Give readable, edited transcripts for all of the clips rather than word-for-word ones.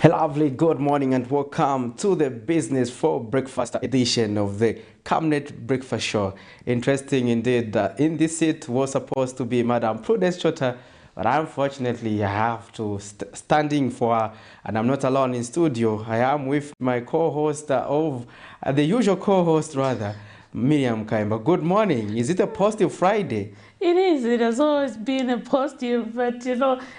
Lovely good morning and welcome to the Business for Breakfast edition of the Camnet Breakfast Show. Interesting indeed. In this seat was supposed to be Madam Prudence Chota, but unfortunately I have to standing for her, and I'm not alone in studio. I am with my co-host the usual co-host rather, Miriam Kaimba. Good morning. Is it a positive Friday? It is. It has always been a positive, but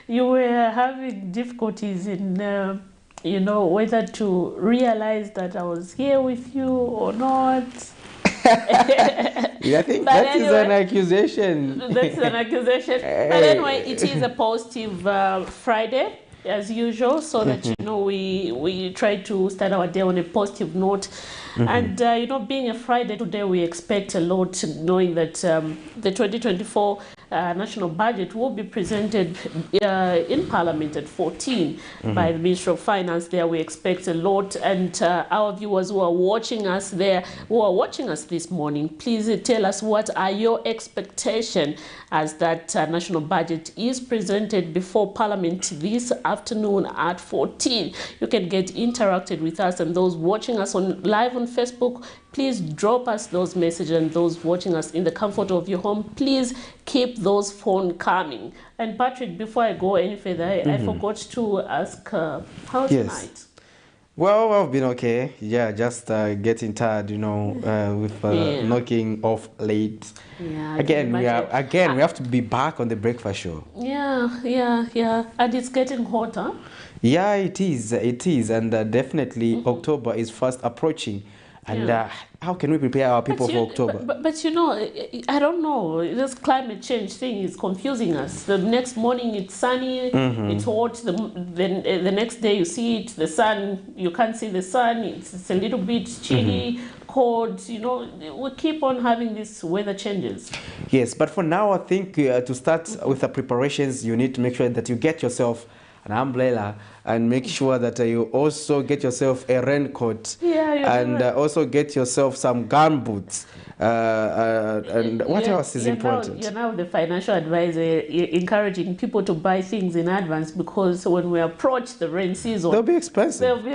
you were having difficulties in, whether to realize that I was here with you or not. I think But that is anyway, an accusation. That's an accusation. But anyway, it is a positive Friday, as usual, so that we try to start our day on a positive note. And being a Friday today, we expect a lot, knowing that the 2024 national budget will be presented in Parliament at 14 by the Ministry of Finance. There we expect a lot, and our viewers who are watching us this morning, please tell us what are your expectations as that national budget is presented before Parliament this afternoon at 14. You can get interacted with us, and those watching us live on Facebook, please drop us those messages, and those watching us in the comfort of your home, please keep those phones coming. And Patrick, before I go any further, I forgot to ask, how's tonight? Well, I've been okay. Yeah, just getting tired, with knocking off late. Yeah. Again, we have to be back on the breakfast show. Yeah. And it's getting hotter. Yeah, it is, and definitely October is fast approaching. And how can we prepare our people for October? But I don't know. This climate change thing is confusing us. The next morning it's sunny, it's hot. The next day you see it, the sun, you can't see the sun. It's a little bit chilly, cold. We keep on having these weather changes. Yes, but for now, I think to start with the preparations, you need to make sure that you get yourself an umbrella, and make sure that you also get yourself a raincoat, and also get yourself some gun boots. And what else is important? You're now the financial advisor encouraging people to buy things in advance, because when we approach the rain season, they'll be expensive.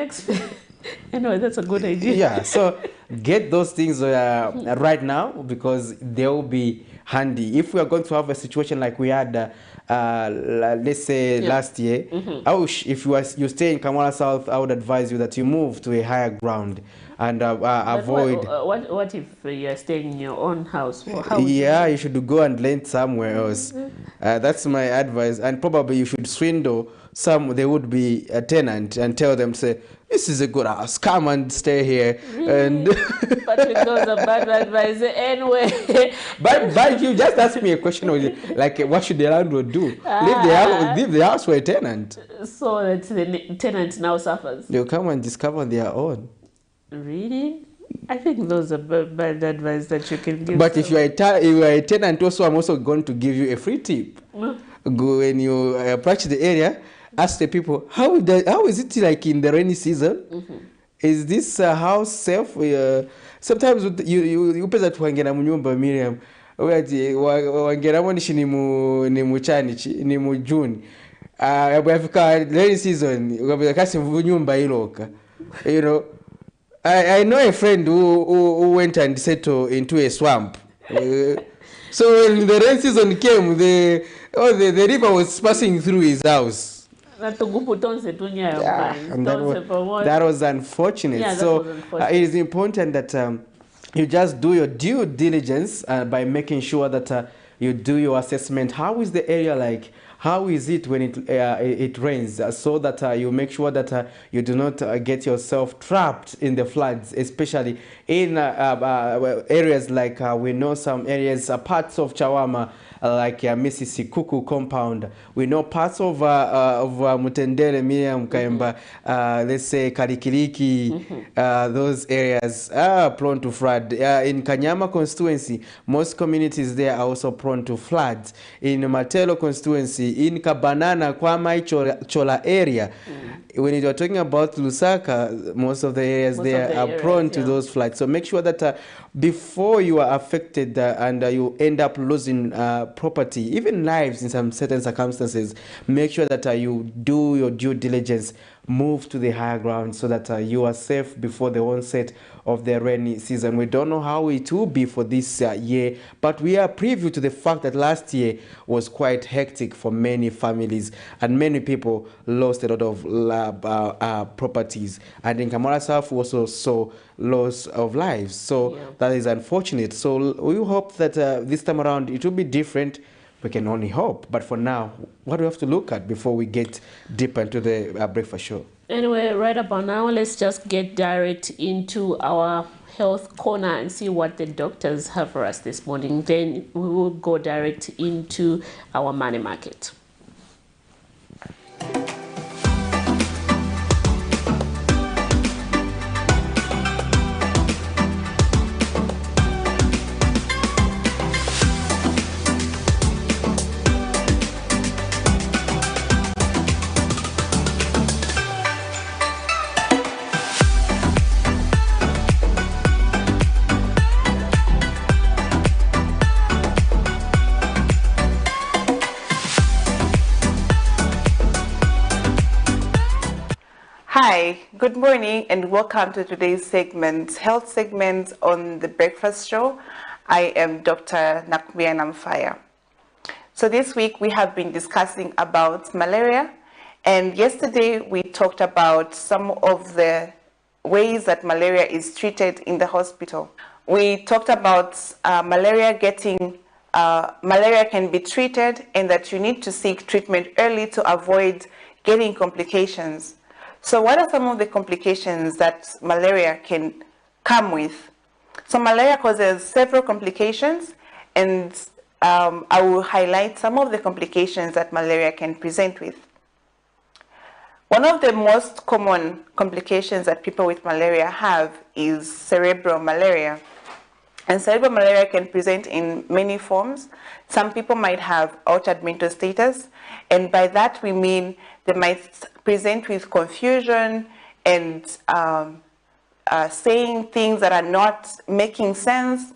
Anyway, that's a good idea. Yeah, so get those things right now, because they'll be handy. If we are going to have a situation like we had let's say last year, if you stay in Kamala South, I would advise you that you move to a higher ground and avoid. What if you're staying in your own house? You should go and rent somewhere else. That's my advice. And probably you should swindle they would be a tenant, and tell them, say, this is a good house, come and stay here. Really? And but those are bad advice anyway. But you just ask me a question, like, what should the landlord do? Leave the house for a tenant. So that the tenant now suffers. They'll come and discover their own. Really? I think those are bad advice that you can give. But if you are a tenant also, I'm also going to give you a free tip. Go when you approach the area, ask the people, how is it like in the rainy season? Is this house safe? Sometimes you pesa tuangena munyumba Miriam. Wangena nishi ni muchanichi, ni mu June. Wafika rainy season, kasi munyumba iloka. I know a friend who went and settled into a swamp. So when the rain season came, the river was passing through his house. And that was unfortunate. It is important that you just do your due diligence by making sure that you do your assessment. How is the area like? How is it when it rains? So that you make sure that you do not get yourself trapped in the floods, especially in areas like we know some areas, parts of Chawama, like Mississippi Kuku compound. We know parts of Mutendere, Miriam Kaimba, let's say Karikiriki, those areas are prone to flood. In Kanyama constituency, most communities there are also prone to floods. In Matelo constituency, in Kabanana, Kwamai, Chola area, when you are talking about Lusaka, most of the areas there are prone to those floods. So make sure that before you are affected and you end up losing property, even lives in some certain circumstances, make sure that you do your due diligence move to the higher ground so that you are safe before the onset of the rainy season. We don't know how it will be for this year, but we are preview to the fact that last year was quite hectic for many families, and many people lost a lot of properties. And in Kamara South, we also saw loss of lives. So that is unfortunate. So we hope that this time around it will be different. We can only hope. But for now, what do we have to look at before we get deeper into the breakfast show? Anyway, right about now, let's just get direct into our health corner and see what the doctors have for us this morning. Then we will go direct into our money market. Hi, good morning and welcome to today's segment, health segment on the breakfast show. I am Dr. Nakumia Namfaya. So this week we have been discussing about malaria, and yesterday we talked about some of the ways that malaria is treated in the hospital. We talked about malaria can be treated and that you need to seek treatment early to avoid getting complications. So what are some of the complications that malaria can come with? So malaria causes several complications, and I will highlight some of the complications that malaria can present with. One of the most common complications that people with malaria have is cerebral malaria. And cerebral malaria can present in many forms. Some people might have altered mental status, and by that we mean they might present with confusion and saying things that are not making sense,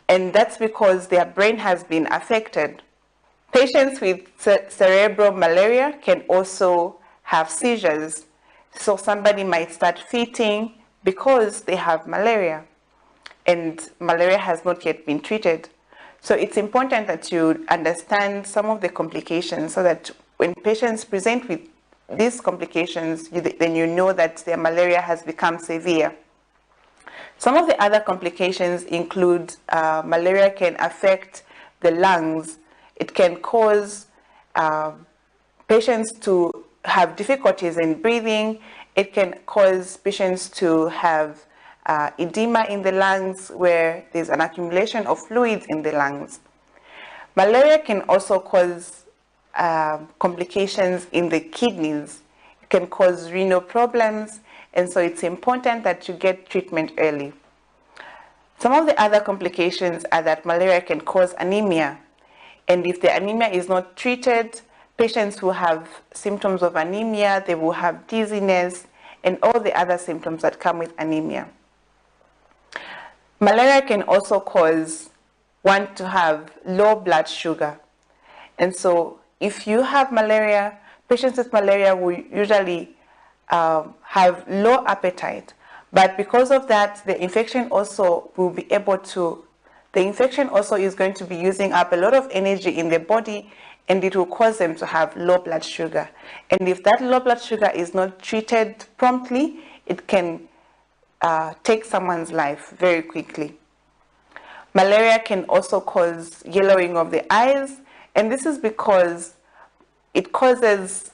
and that's because their brain has been affected. Patients with cerebral malaria can also have seizures. So somebody might start fainting because they have malaria, and malaria has not yet been treated. So it's important that you understand some of the complications so that when patients present with these complications, then you know that their malaria has become severe. Some of the other complications include malaria can affect the lungs. It can cause patients to have difficulties in breathing. It can cause patients to have edema in the lungs, where there's an accumulation of fluids in the lungs. Malaria can also cause complications in the kidneys. It can cause renal problems, and so it's important that you get treatment early. Some of the other complications are that malaria can cause anemia, and if the anemia is not treated, patients who have symptoms of anemia, they will have dizziness and all the other symptoms that come with anemia. Malaria can also cause one to have low blood sugar, and so if you have malaria, patients with malaria will usually have low appetite, but because of that, the infection also is going to be using up a lot of energy in the body, and it will cause them to have low blood sugar. And if that low blood sugar is not treated promptly, it can take someone's life very quickly. Malaria can also cause yellowing of the eyes, and this is because it causes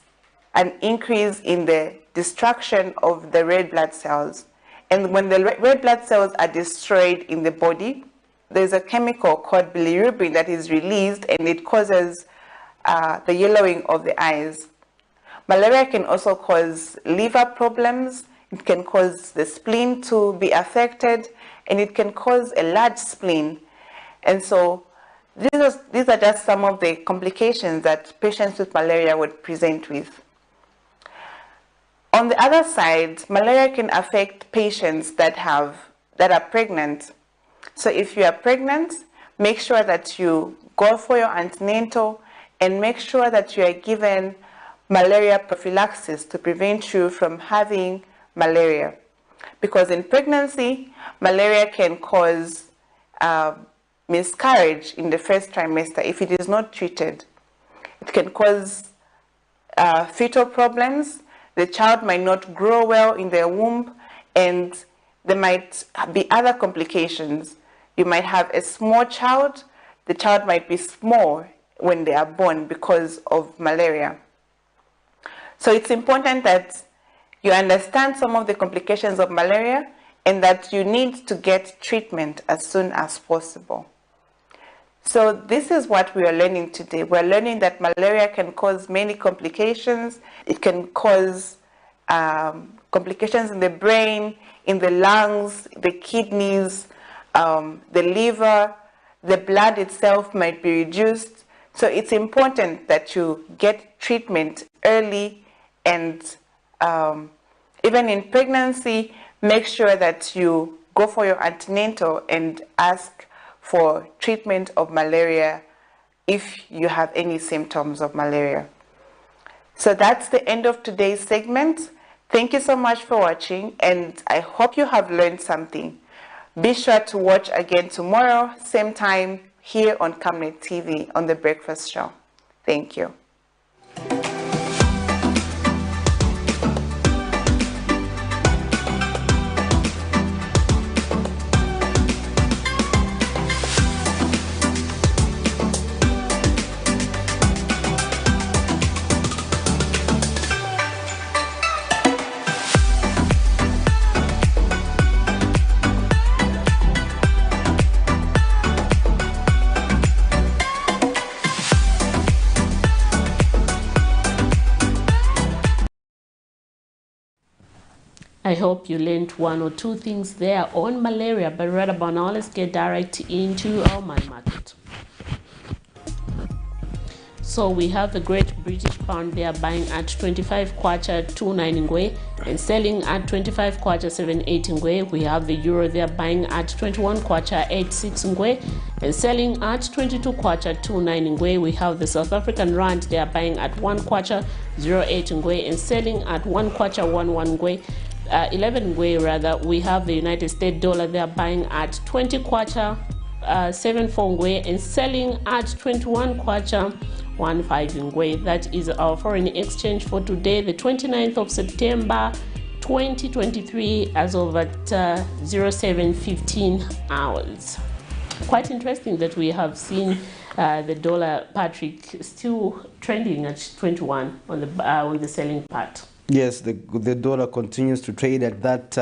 an increase in the destruction of the red blood cells. And when the red blood cells are destroyed in the body, there's a chemical called bilirubin that is released, and it causes the yellowing of the eyes. Malaria can also cause liver problems. It can cause the spleen to be affected, and it can cause a large spleen. And so these are just some of the complications that patients with malaria would present with. On the other side, malaria can affect patients that are pregnant. So if you are pregnant, make sure that you go for your antenatal and make sure that you are given malaria prophylaxis to prevent you from having malaria. Because in pregnancy, malaria can cause miscarriage in the first trimester if it is not treated. It can cause fetal problems. The child might not grow well in their womb, and there might be other complications. You might have a small child. The child might be small when they are born because of malaria. So it's important that you understand some of the complications of malaria and that you need to get treatment as soon as possible. So this is what we are learning today. We're learning that malaria can cause many complications. It can cause complications in the brain, in the lungs, the kidneys, the liver. The blood itself might be reduced. So it's important that you get treatment early, and even in pregnancy, make sure that you go for your antenatal and ask for treatment of malaria if you have any symptoms of malaria. So that's the end of today's segment. Thank you so much for watching, and I hope you have learned something. Be sure to watch again tomorrow, same time, here on Camnet TV on The Breakfast Show. Thank you. I hope you learned one or two things there on malaria, but right about now, let's get direct into our money market. So we have the Great British Pound there buying at 25 kwacha 29 ngwe and selling at 25 kwacha 78 ngwe. We have the Euro there buying at 21 kwacha 86 ngwe and selling at 22 kwacha 29 ngwe. We have the South African Rand there buying at 1 kwacha 08 ngwe and selling at 1 kwacha 11 ngwe. 11 ngwe rather. We have the United States dollar there buying at 20 kwacha 74 ngwe and selling at 21 kwacha 15 ngwe. That is our foreign exchange for today, the 29th of September 2023, as of at 07:15 hours. Quite interesting that we have seen the dollar, Patrick, still trending at 21 on the selling part. Yes, the dollar continues to trade at that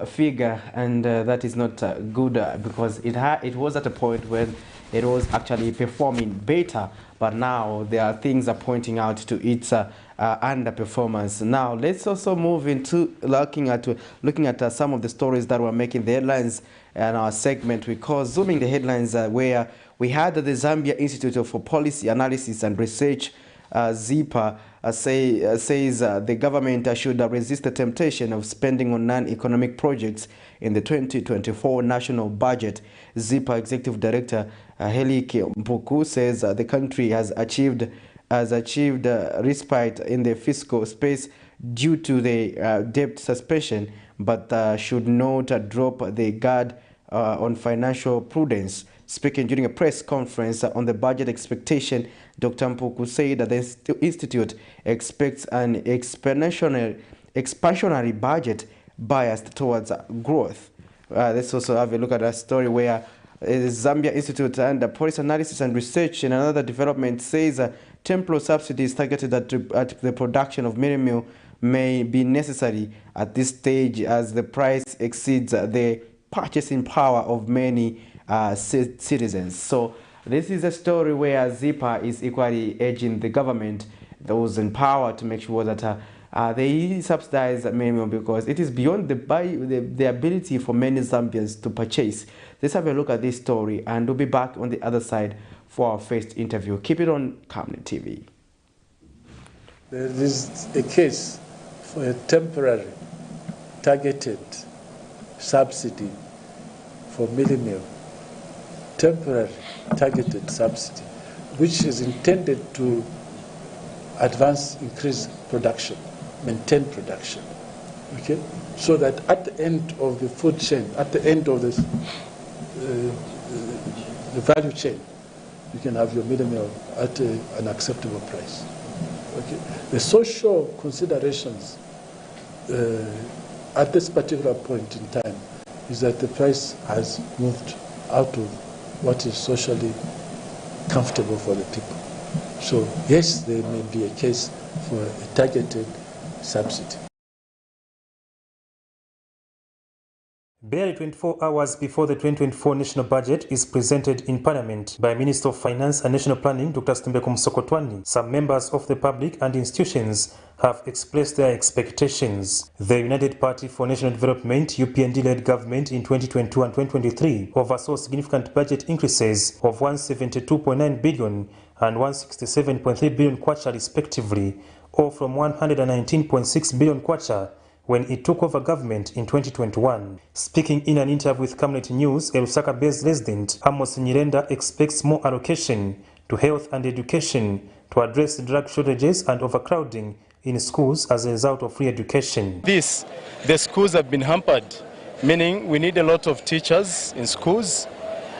figure, and that is not good because it was at a point when it was actually performing better, but now there are things are pointing out to its underperformance. Now let's also move into looking at some of the stories that were making the headlines in our segment we call Zooming the Headlines, where we had the Zambia Institute for Policy Analysis and Research, ZIPA, says the government should resist the temptation of spending on non-economic projects in the 2024 national budget. ZIPA Executive Director Helike Mpuku says the country has achieved respite in the fiscal space due to the debt suspension, but should not drop the guard on financial prudence. Speaking during a press conference on the budget expectation, Dr. Mpuku said that the institute expects an expansionary budget biased towards growth. Let's also have a look at a story where the Zambia Institute and Policy Analysis and Research in another development says temporal subsidies targeted at the production of mini meal may be necessary at this stage as the price exceeds the purchasing power of many citizens. So this is a story where ZIPA is equally urging the government, those in power, to make sure that they subsidize minimum, because it is beyond the ability for many Zambians to purchase. Let's have a look at this story, and we'll be back on the other side for our first interview. Keep it on Camnet TV. There is a case for a temporary targeted subsidy for mini meal. Temporary targeted subsidy, which is intended to advance, increase production, maintain production, okay? So that at the end of the food chain, at the end of this, the value chain, you can have your middle meal at an acceptable price. Okay? The social considerations at this particular point in time is that the price has moved out of what is socially comfortable for the people. So yes, there may be a case for a targeted subsidy. Barely 24 hours before the 2024 national budget is presented in Parliament by Minister of Finance and National Planning, Dr. Stembeko Musokotwani, some members of the public and institutions have expressed their expectations. The United Party for National Development, UPND-led government in 2022 and 2023 oversaw significant budget increases of 172.9 billion and 167.3 billion kwacha respectively, or from 119.6 billion kwacha when it took over government in 2021. Speaking in an interview with Camnet News, a Lusaka-based resident, Amos Nyirenda, expects more allocation to health and education to address drug shortages and overcrowding in schools as a result of free education. The schools have been hampered, meaning we need a lot of teachers in schools,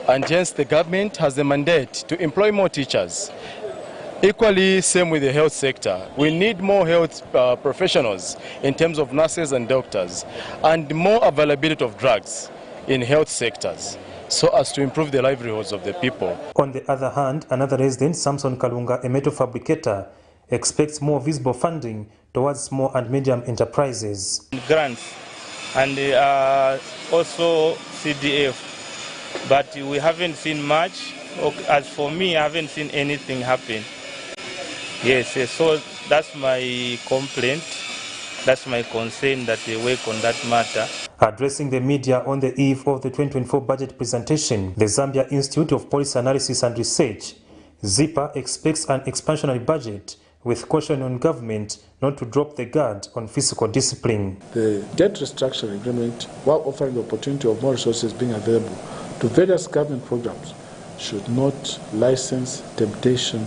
and hence the government has the mandate to employ more teachers. Equally, same with the health sector. We need more health professionals in terms of nurses and doctors, and more availability of drugs in health sectors, so as to improve the livelihoods of the people. On the other hand, another resident, Samson Kalunga, a metal fabricator, expects more visible funding towards small and medium enterprises. Grants and also CDF, but we haven't seen much. As for me, I haven't seen anything happen. Yes, so that's my complaint, that's my concern, that they work on that matter. Addressing the media on the eve of the 2024 budget presentation, the Zambia Institute of Policy Analysis and Research, ZIPA, expects an expansionary budget with caution on government not to drop the guard on fiscal discipline. The debt restructuring agreement, while offering the opportunity of more resources being available to various government programs, should not license temptation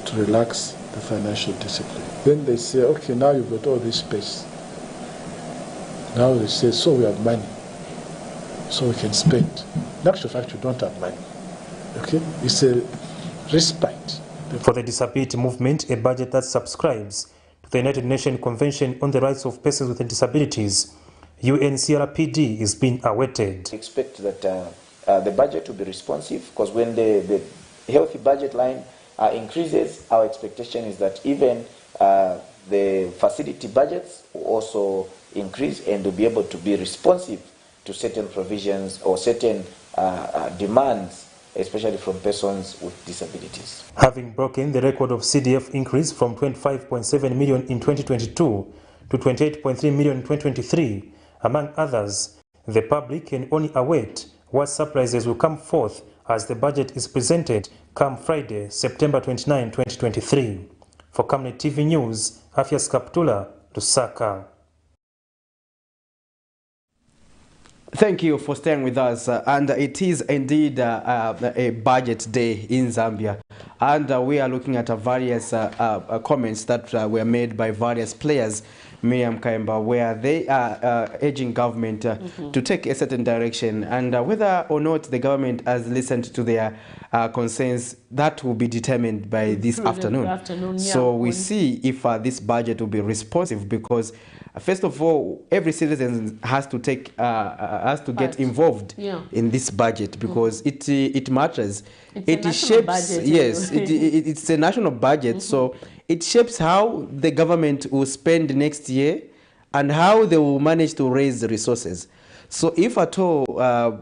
to relax the financial discipline. Then they say, okay, now you've got all this space. Now they say, so we have money, so we can spend. In actual fact, you don't have money. Okay? It's a respite. For the disability movement, a budget that subscribes to the United Nations Convention on the Rights of Persons with Disabilities, UNCRPD, is being awaited. I expect that the budget will be responsive, because when the healthy budget line increases, our expectation is that even the facility budgets will also increase and will be able to be responsive to certain provisions or certain demands, especially from persons with disabilities. Having broken the record of CDF increase from 25.7 million in 2022 to 28.3 million in 2023, among others, the public can only await what surprises will come forth as the budget is presented come Friday, September 29, 2023. For Camnet TV News, Afias Kaptula, Lusaka. Thank you for staying with us. And it is indeed a budget day in Zambia. And we are looking at various comments that were made by various players, Miriam Kaimba, where they are urging government to take a certain direction. And whether or not the government has listened to their concerns, that will be determined by this afternoon. So we see if this budget will be responsive, because first of all, every citizen has to take get involved in this budget, because it matters. It shapes, yes, it's a national budget, so it shapes how the government will spend next year and how they will manage to raise the resources. So if at all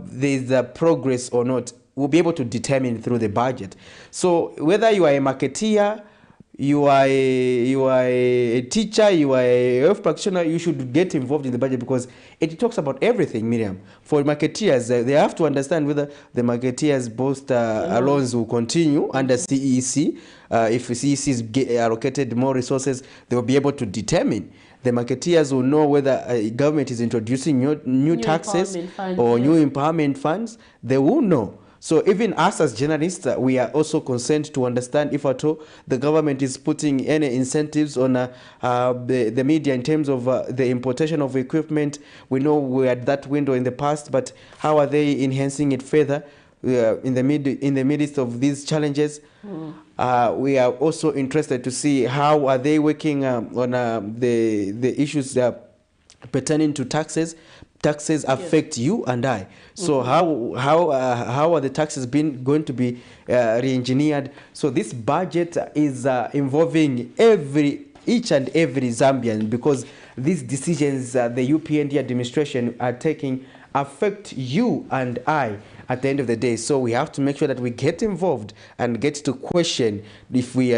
there is a progress or not, we'll be able to determine through the budget. So whether you are a marketeer, you are a teacher, you are a health practitioner, you should get involved in the budget, because it talks about everything, Miriam. For marketeers, they have to understand whether the marketeers' boost loans will continue under CEC. If CEC is allocated more resources, they will be able to determine. The marketeers will know whether government is introducing new taxes or new empowerment funds. They will know. So even us as journalists, we are also concerned to understand if at all the government is putting any incentives on the media in terms of the importation of equipment. We know we had that window in the past, but how are they enhancing it further in the midst of these challenges? We are also interested to see how are they working on the issues pertaining to taxes. Taxes affect you and I. So how are the taxes going to be re-engineered? So this budget is involving each and every Zambian, because these decisions the UPND administration are taking affect you and I at the end of the day. So we have to make sure that we get involved and get to question if we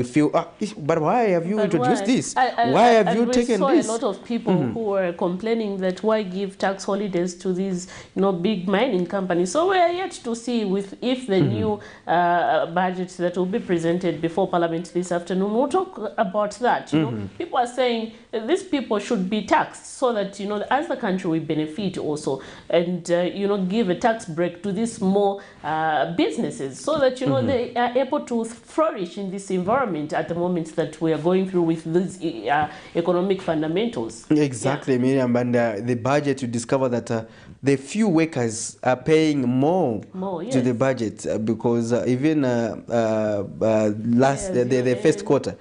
feel, but why have you introduced this? Why have you taken this? A lot of people who were complaining that why give tax holidays to these big mining companies. So we are yet to see if the new budget that will be presented before Parliament this afternoon, we'll talk about that. People are saying these people should be taxed so that as the country we benefit also, and give a tax break to these small businesses so that they are able to flourish in this environment at the moment that we are going through with these economic fundamentals. Exactly, Miriam. And the budget, you discover that the few workers are paying more to the budget because even the first quarter,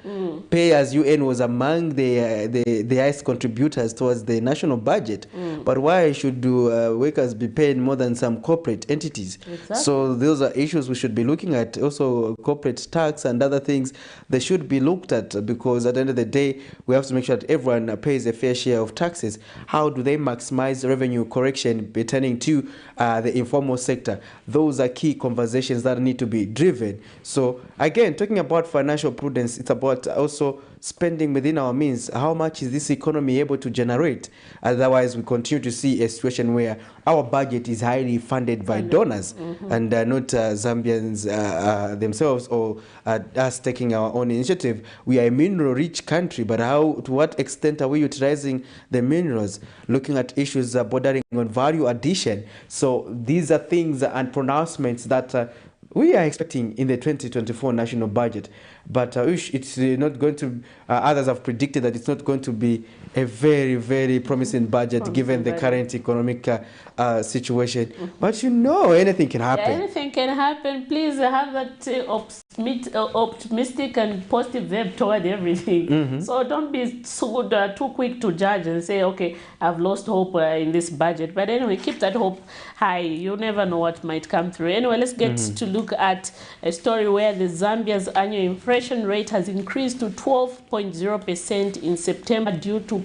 pay as you earn was among the highest contributors towards the national budget. But why should workers be paying more than some corporate entities? Exactly. So those are issues we should be looking at. Also, corporate tax and other things, they should be looked at, because at the end of the day, we have to make sure that everyone pays a fair share of taxes. How do they maximize revenue correction pertaining to the informal sector? Those are key conversations that need to be driven. So again, talking about financial prudence, it's about also spending within our means. How much is this economy able to generate? Otherwise, we continue to see a situation where our budget is highly funded by donors and not Zambians themselves or us taking our own initiative. We are a mineral-rich country, but to what extent are we utilizing the minerals? Looking at issues bordering on value addition. So these are things and pronouncements that we are expecting in the 2024 national budget, but it's not going to, others have predicted that it's not going to be a very, very promising budget given the current economic situation. But anything can happen. Yeah, anything can happen. Please have that optimistic and positive vibe toward everything. So don't be too quick to judge and say, okay, I've lost hope in this budget. But anyway, keep that hope high. You never know what might come through. Anyway, let's get to look at a story where the Zambia's annual inflation rate has increased to 12.0% in September due to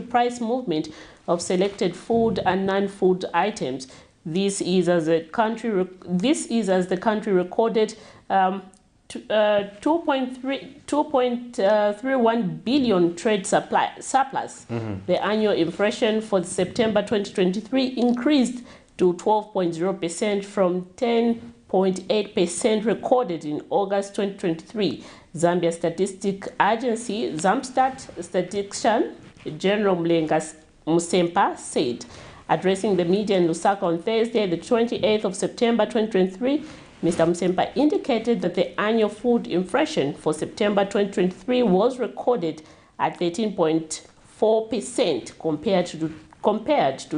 price movement of selected food and non-food items. This is as the country recorded 2.31 billion trade surplus. The annual inflation for September 2023 increased to 12.0% from 10.8% recorded in August 2023. Zambia Statistic Agency, Zamstat statistician General Mlenga Musempa said, addressing the media in Lusaka on Thursday, the 28th of September 2023, Mr. Musempa indicated that the annual food inflation for September 2023 was recorded at 13.4% compared to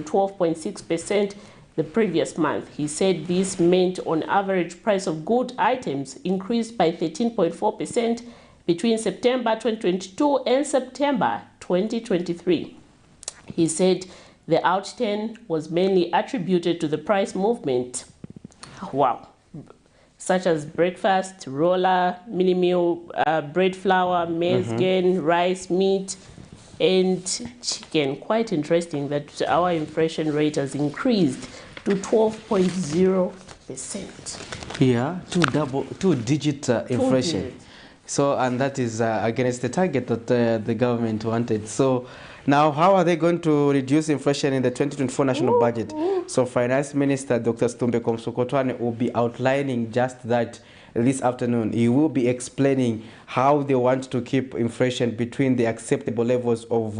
12.6% the previous month. He said this meant on average price of good items increased by 13.4% between September 2022 and September 2023. He said the outturn was mainly attributed to the price movement. Wow. Such as breakfast, roller, mini meal, bread flour, maize grain, rice, meat, and chicken. Quite interesting that our inflation rate has increased to 12.0%. Yeah, two-digit inflation. So, and that is against the target that the government wanted. So, now how are they going to reduce inflation in the 2024 national budget? So, Finance Minister Dr. Stumbeko Msokotwane will be outlining just that this afternoon. He will be explaining how they want to keep inflation between the acceptable levels of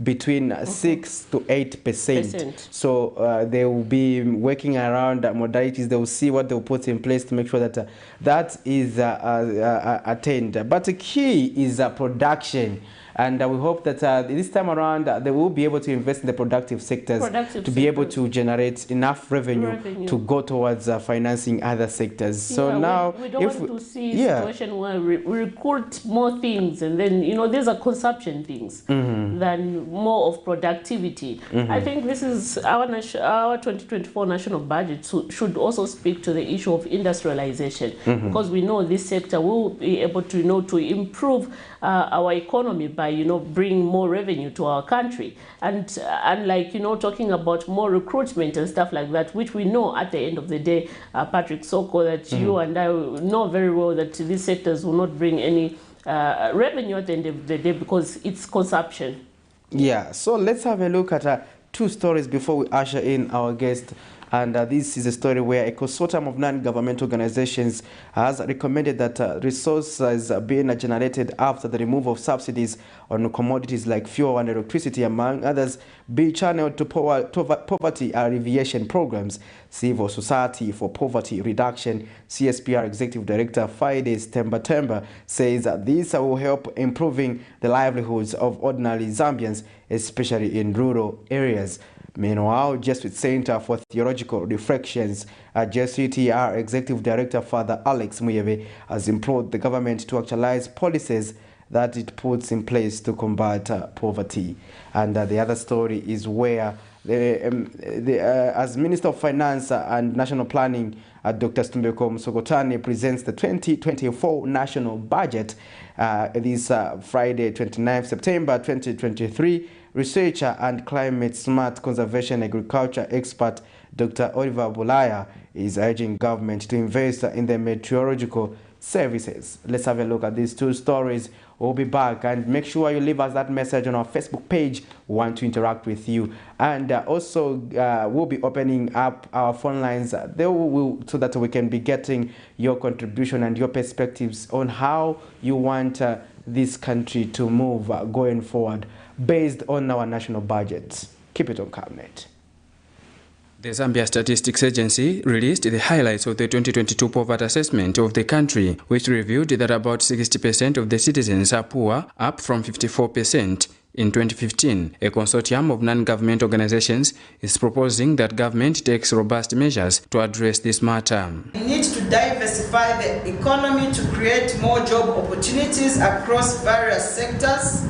between 6 to 8%. So they will be working around modalities. They will see what they will put in place to make sure that that is attained. But the key is production. And we hope that this time around they will be able to invest in the productive sectors to be able to generate enough revenue to go towards financing other sectors. So now we don't want to see a situation where we recruit more things and then, you know, these are consumption things than more of productivity. I think this is our 2024 national budget should also speak to the issue of industrialization, because we know this sector will be able to, you know, to improve our economy by, you know, bringing more revenue to our country. And like, you know, talking about more recruitment and stuff like that, which we know at the end of the day, Patrick Soko, that you and I know very well that these sectors will not bring any revenue at the end of the day because it's consumption. Yeah, so let's have a look at two stories before we usher in our guest. And this is a story where a consortium of non-government organizations has recommended that resources being generated after the removal of subsidies on commodities like fuel and electricity, among others, be channeled to poverty alleviation programs. Civil Society for Poverty Reduction, CSPR Executive Director Fides Temba says that this will help improving the livelihoods of ordinary Zambians, especially in rural areas. Meanwhile, Jesuit Center for Theological Reflections, JCTR Executive Director Father Alex Muyebe has implored the government to actualize policies that it puts in place to combat poverty. And the other story is where, as Minister of Finance and National Planning, Dr. Stumbeko Msokotane presents the 2024 national budget this Friday, 29 September 2023. Researcher and climate smart conservation agriculture expert Dr. Oliver Bulaya is urging government to invest in the meteorological services. Let's have a look at these two stories. We'll be back, and make sure you leave us that message on our Facebook page. We want to interact with you, and also we'll be opening up our phone lines so that we can be getting your contribution and your perspectives on how you want this country to move going forward based on our national budget. Keep it on Camnet. The Zambia Statistics Agency released the highlights of the 2022 poverty assessment of the country, which revealed that about 60% of the citizens are poor, up from 54% in 2015. A consortium of non-government organizations is proposing that government takes robust measures to address this matter. We need to diversify the economy to create more job opportunities across various sectors,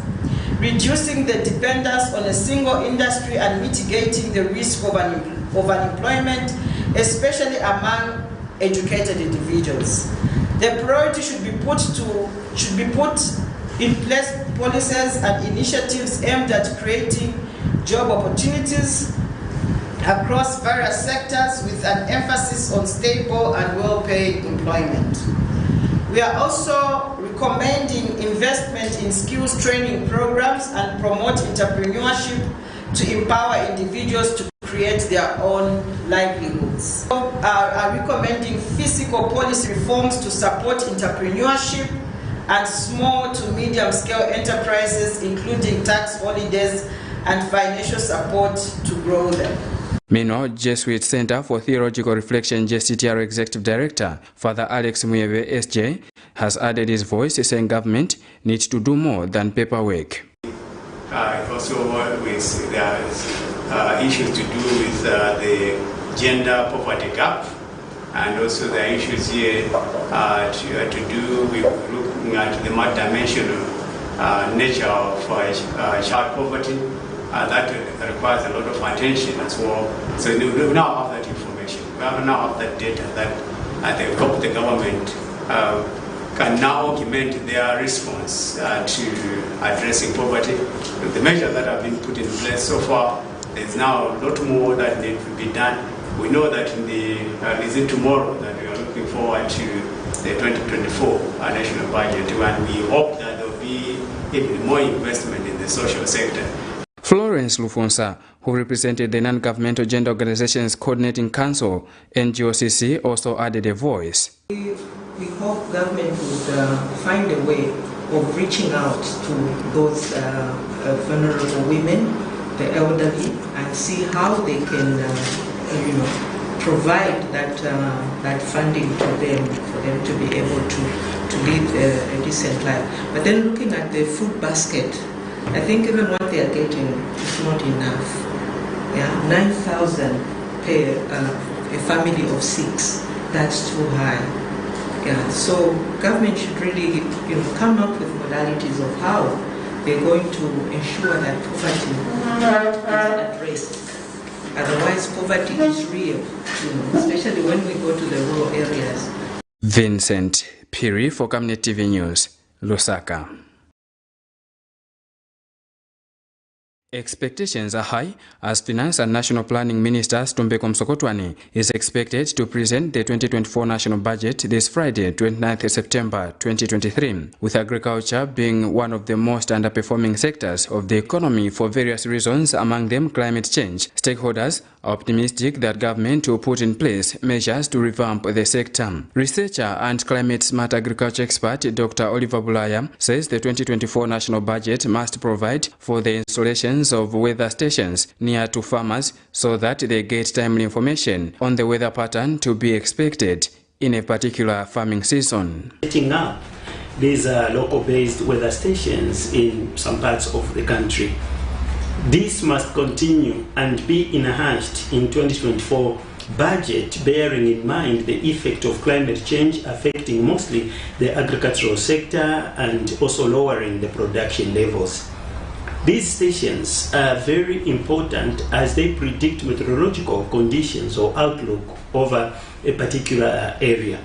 reducing the dependence on a single industry and mitigating the risk of unemployment, especially among educated individuals. The priority should be put in place policies and initiatives aimed at creating job opportunities across various sectors with an emphasis on stable and well-paid employment. We are also recommending investment in skills training programs and promote entrepreneurship to empower individuals to create their own livelihoods. We are recommending fiscal policy reforms to support entrepreneurship and small to medium-scale enterprises, including tax holidays and financial support to grow them. Meanwhile, Jesuit Center for Theological Reflection JCTR Executive Director Father Alex Muyebe SJ has added his voice, saying government needs to do more than paperwork. Also, there issues to do with the gender poverty gap, and also the issues here to do with looking at the multidimensional nature of child poverty. That requires a lot of attention as well. So we now have that information. We now have that data that I hope the government can now augment their response to addressing poverty. The measures that have been put in place so far, there's now a lot more that needs to be done. We know that in the visit tomorrow that we are looking forward to the 2024 national budget, and we hope that there will be even more investment in the social sector. Florence Lufonsa, who represented the non-governmental gender organizations coordinating council, NGOCC, also added a voice. We hope government would find a way of reaching out to those vulnerable women, the elderly, and see how they can, provide that funding to them for them to be able to live a decent life. But then looking at the food basket, I think even what they are getting is not enough. Yeah, 9,000 per a family of 6. That's too high. Yeah, so government should really, come up with modalities of how they're going to ensure that poverty is addressed. Otherwise, poverty is real, especially when we go to the rural areas. Vincent Piri for Camnet TV News, Lusaka. Expectations are high as Finance and National Planning Minister Stumbeko Msokotwane is expected to present the 2024 national budget this Friday, 29th September 2023, with agriculture being one of the most underperforming sectors of the economy for various reasons, among them climate change. Stakeholders are optimistic that government will put in place measures to revamp the sector. Researcher and climate-smart agriculture expert Dr. Oliver Bulaya says the 2024 national budget must provide for the installation of weather stations near to farmers so that they get timely information on the weather pattern to be expected in a particular farming season. Setting up these local-based weather stations in some parts of the country. This must continue and be enhanced in 2024 budget, bearing in mind the effect of climate change affecting mostly the agricultural sector and also lowering the production levels. These stations are very important as they predict meteorological conditions or outlook over a particular area,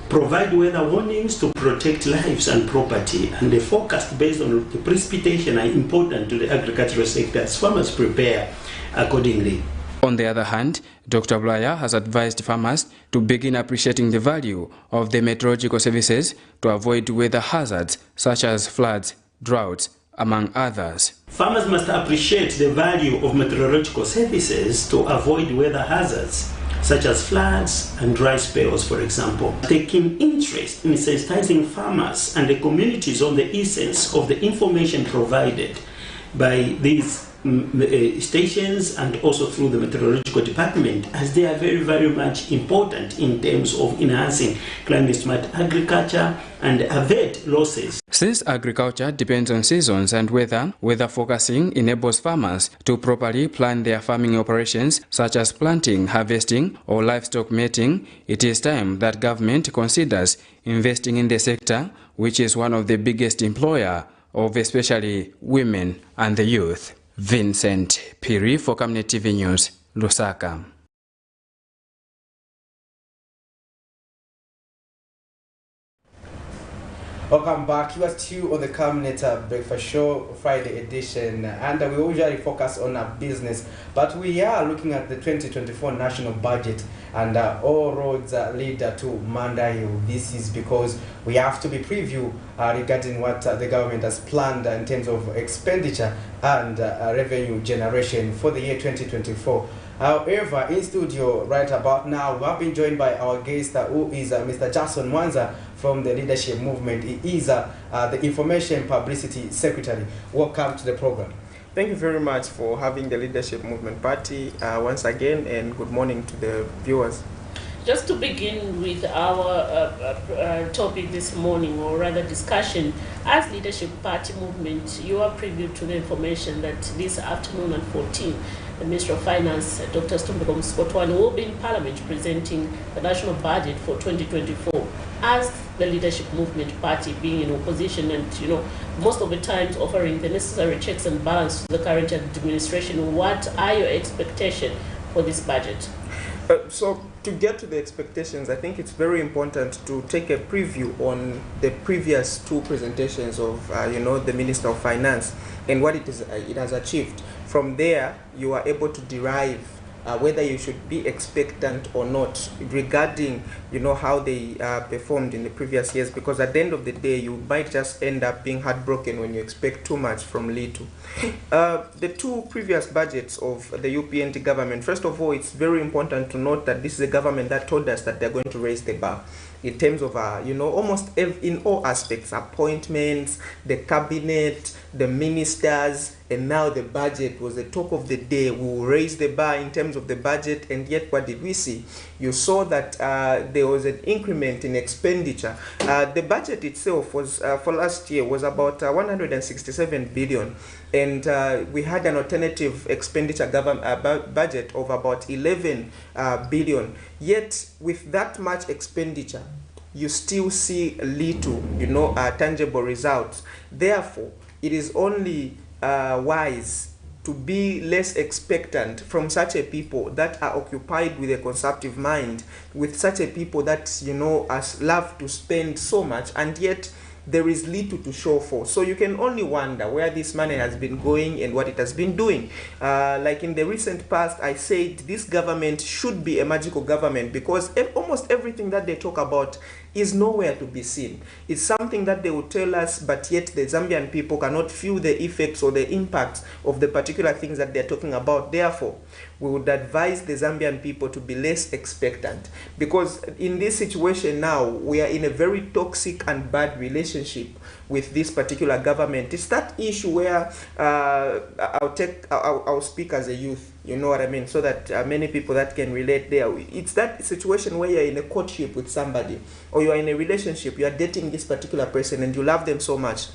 provide weather warnings to protect lives and property, and the forecast based on the precipitation are important to the agricultural sector as farmers prepare accordingly. On the other hand, Dr. Blaya has advised farmers to begin appreciating the value of the meteorological services to avoid weather hazards such as floods, droughts, among others. Farmers must appreciate the value of meteorological services to avoid weather hazards, such as floods and dry spells, for example. Taking interest in sensitizing farmers and the communities on the essence of the information provided by these stations and also through the meteorological department, as they are very, very much important in terms of enhancing climate-smart agriculture and avert losses. Since agriculture depends on seasons and weather forecasting enables farmers to properly plan their farming operations such as planting, harvesting or livestock mating. It is time that government considers investing in the sector, which is one of the biggest employer of especially women and the youth. Vincent Piri for Camnet TV News, Lusaka. Welcome back. You are still on the Camnet Breakfast Show Friday edition, and we usually focus on business, but we are looking at the 2024 national budget, and all roads lead to Manda Hill. This is because we have to be preview regarding what the government has planned in terms of expenditure and revenue generation for the year 2024. However, in studio right about now, we have been joined by our guest who is Mr. Jason Mwanza from the Leadership Movement. He is the Information Publicity Secretary. Welcome to the program. Thank you very much for having the Leadership Movement Party once again, and good morning to the viewers. Just to begin with our topic this morning, or rather discussion, as Leadership Party Movement, you are privy to the information that this afternoon at 14, the Minister of Finance, Dr. Stumbeko Msokotwane, will be in Parliament presenting the national budget for 2024. As the Leadership Movement Party being in opposition and, most of the times offering the necessary checks and balance to the current administration, what are your expectations for this budget? So to get to the expectations, I think it's very important to take a preview on the previous two presentations of, the Minister of Finance and what it has achieved. From there, you are able to derive whether you should be expectant or not regarding, how they performed in the previous years, because at the end of the day, you might just end up being heartbroken when you expect too much from little. The two previous budgets of the UPND government, first of all, it's very important to note that this is a government that told us that they're going to raise the bar. in terms of, almost in all aspects, appointments, the cabinet, the ministers, and now the budget was the talk of the day. We will raise the bar in terms of the budget, and yet what did we see? You saw that there was an increment in expenditure. The budget itself was for last year was about 167 billion, and we had an alternative expenditure budget of about 11 billion. Yet with that much expenditure, you still see little, tangible results. Therefore, it is only wise to be less expectant from such a people that are occupied with a consumptive mind, with such a people that, love to spend so much, and yet there is little to show for. So you can only wonder where this money has been going and what it has been doing. Like in the recent past, I said this government should be a magical government, because almost everything that they talk about is nowhere to be seen. It's something that they will tell us, but yet the Zambian people cannot feel the effects or the impacts of the particular things that they're talking about. Therefore, we would advise the Zambian people to be less expectant, because in this situation now, we are in a very toxic and bad relationship with this particular government. It's that issue where I'll speak as a youth, you know what I mean, so that many people that can relate there. It's that situation where you're in a courtship with somebody, or you're in a relationship, you're dating this particular person and you love them so much.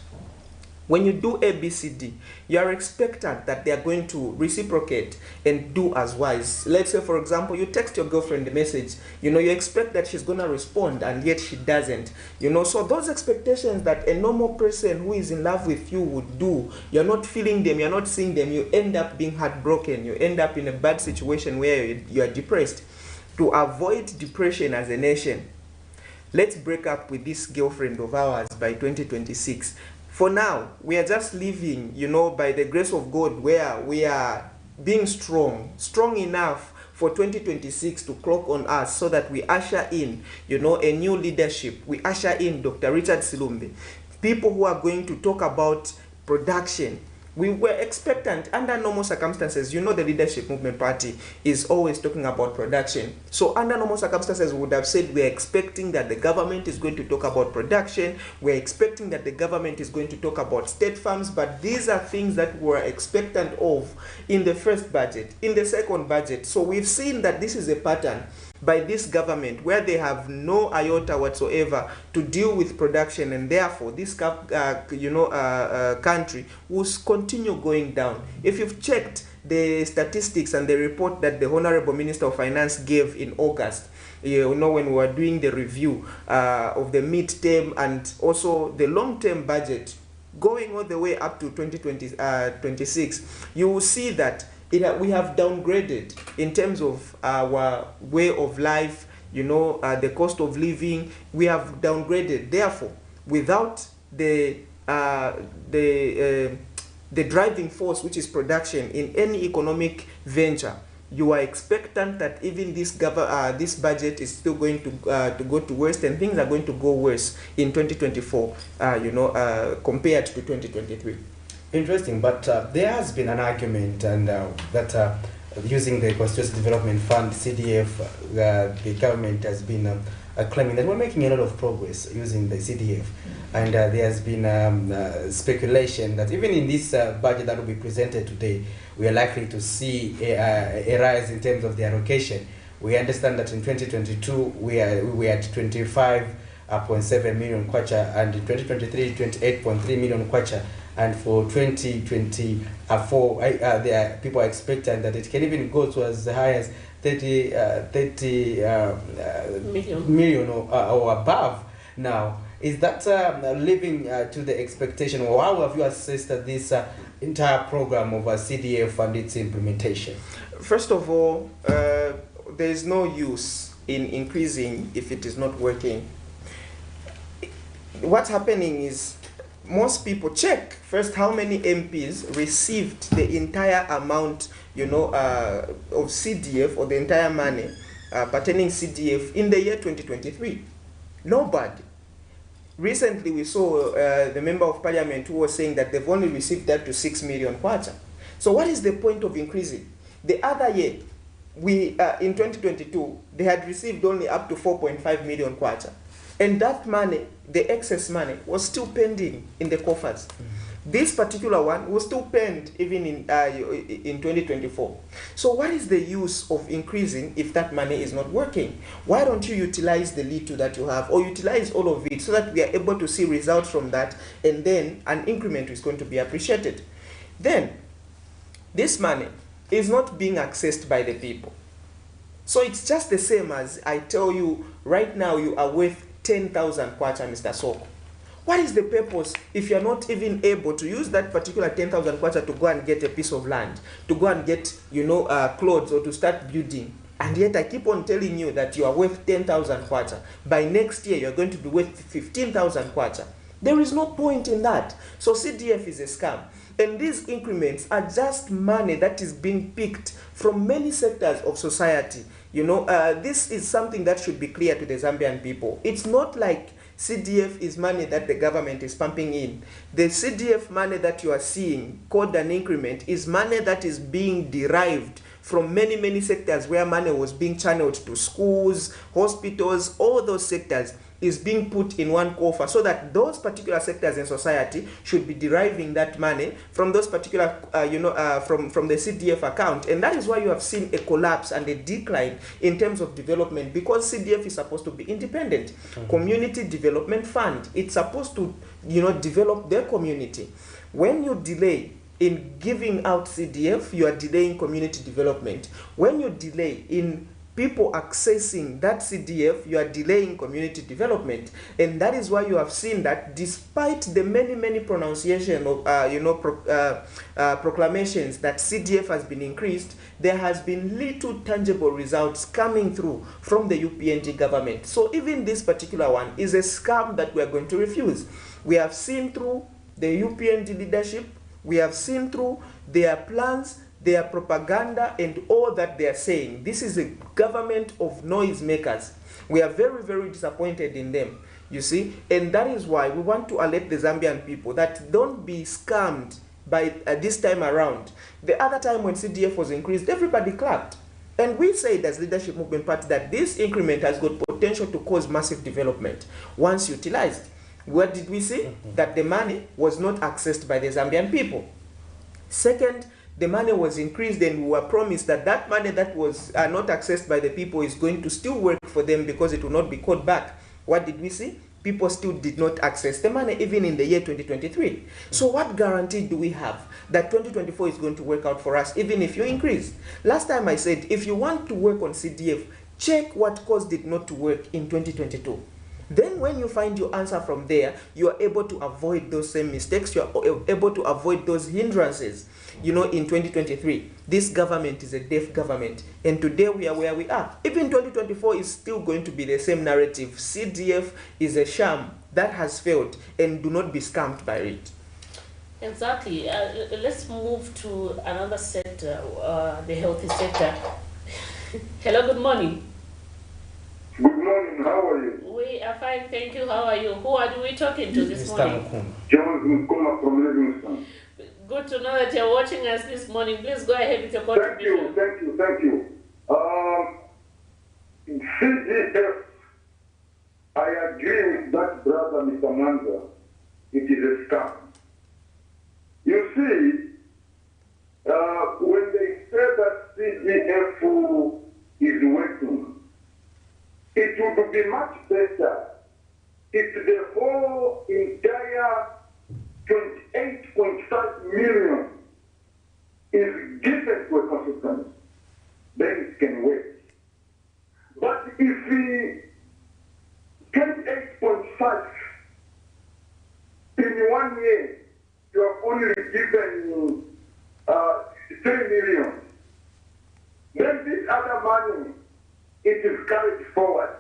When you do A, B, C, D, you are expectant that they are going to reciprocate and do as wise. Let's say, for example, you text your girlfriend a message, you expect that she's going to respond, and yet she doesn't. So those expectations that a normal person who is in love with you would do, you're not feeling them, you're not seeing them, you end up being heartbroken, you end up in a bad situation where you are depressed. To avoid depression as a nation, let's break up with this girlfriend of ours by 2026. For now, we are just living, by the grace of God, where we are being strong enough for 2026 to clock on us, so that we usher in, a new leadership. We usher in Dr. Richard Silumbi, people who are going to talk about production. We were expectant under normal circumstances. The Leadership Movement Party is always talking about production. So under normal circumstances, we would have said we're expecting that the government is going to talk about production. We're expecting that the government is going to talk about state farms. But these are things that we're expectant of in the first budget, in the second budget. So we've seen that this is a pattern by this government where they have no iota whatsoever to deal with production, and therefore this country will continue going down. If you've checked the statistics and the report that the Honorable Minister of Finance gave in August, when we were doing the review of the mid-term and also the long-term budget going all the way up to 2026, you will see that we have downgraded in terms of our way of life, the cost of living. We have downgraded. Therefore, without the driving force, which is production in any economic venture, you are expectant that even this budget is still going to go to worse, and things are going to go worse in 2024, compared to 2023. Interesting, but there has been an argument, and that using the Constituency Development Fund, CDF, the government has been claiming that we're making a lot of progress using the CDF, and there has been speculation that even in this budget that will be presented today, we are likely to see a rise in terms of the allocation. We understand that in 2022 we were at 25.7 million kwacha, and in 2023 28.3 million kwacha. And for 2024, people are expecting that it can even go to as high as 30 million or above. Now, is that living to the expectation, or how have you assessed this entire program of CDF and its implementation? First of all, there is no use in increasing if it is not working. What's happening is, most people check first how many MPs received the entire amount, of CDF, or the entire money pertaining CDF in the year 2023. Nobody. Recently, we saw the member of parliament who was saying that they've only received up to 6 million kwacha. So what is the point of increasing? The other year, in 2022, they had received only up to 4.5 million kwacha. And that money, the excess money, was still pending in the coffers. This particular one was still penned even in 2024. So what is the use of increasing if that money is not working? Why don't you utilize the little that you have, or utilize all of it, so that we are able to see results from that, and then an increment is going to be appreciated. Then, this money is not being accessed by the people. So it's just the same as I tell you, right now you are worth 10,000 kwacha, Mr. Soko. What is the purpose if you're not even able to use that particular 10,000 kwacha to go and get a piece of land, to go and get, clothes, or to start building? And yet I keep on telling you that you are worth 10,000 kwacha. By next year, you're going to be worth 15,000 kwacha. There is no point in that. So CDF is a scam. And these increments are just money that is being picked from many sectors of society. This is something that should be clear to the Zambian people. It's not like CDF is money that the government is pumping in. The CDF money that you are seeing called an increment is money that is being derived from many sectors where money was being channeled to schools, hospitals, all those sectors is being put in one coffer, so that those particular sectors in society should be deriving that money from those particular, from the CDF account. And that is why you have seen a collapse and a decline in terms of development, because CDF is supposed to be independent. Community Development Fund, it's supposed to, develop their community. When you delay in giving out CDF, you are delaying community development. When you delay in people accessing that CDF, you are delaying community development. And that is why you have seen that despite the many pronunciation of proclamations that CDF has been increased, there has been little tangible results coming through from the UPNG government. So even this particular one is a scam that we are going to refuse. We have seen through the UPNG leadership, we have seen through their plans, their propaganda, and all that they are saying. This is a government of noisemakers. We are very disappointed in them, you see. And that is why we want to alert the Zambian people that don't be scammed by this time around. The other time when CDF was increased, everybody clapped. And we said as Leadership Movement Party that this increment has got potential to cause massive development once utilized. What did we see? That the money was not accessed by the Zambian people. Second, the money was increased, and we were promised that that money that was not accessed by the people is going to still work for them because it will not be called back. What did we see? People still did not access the money even in the year 2023. So what guarantee do we have that 2024 is going to work out for us even if you increase? Last time I said, if you want to work on CDF, check what caused it not to work in 2022. Then when you find your answer from there, you are able to avoid those same mistakes. You are able to avoid those hindrances. In 2023, this government is a deaf government. And today we are where we are. Even 2024 is still going to be the same narrative. CDF is a sham that has failed, and do not be scammed by it. Exactly. Let's move to another sector, the healthy sector. Hello, good morning. Good morning, how are you? We are fine, thank you. How are you? Who are we talking to this morning? Jones Mukuma from Livingston. Good to know that you're watching us this morning. Please go ahead with your contribution. Thank you. CDF, I agree with that brother, Mr. Manza. It is a scam. You see, when they say that CDF is working, it would be much better if the whole entire 28.5 million is given to a constituency. Then it can work. But if we 28.5 in 1 year, you have only given 3 million, then this other money, it is carried forward.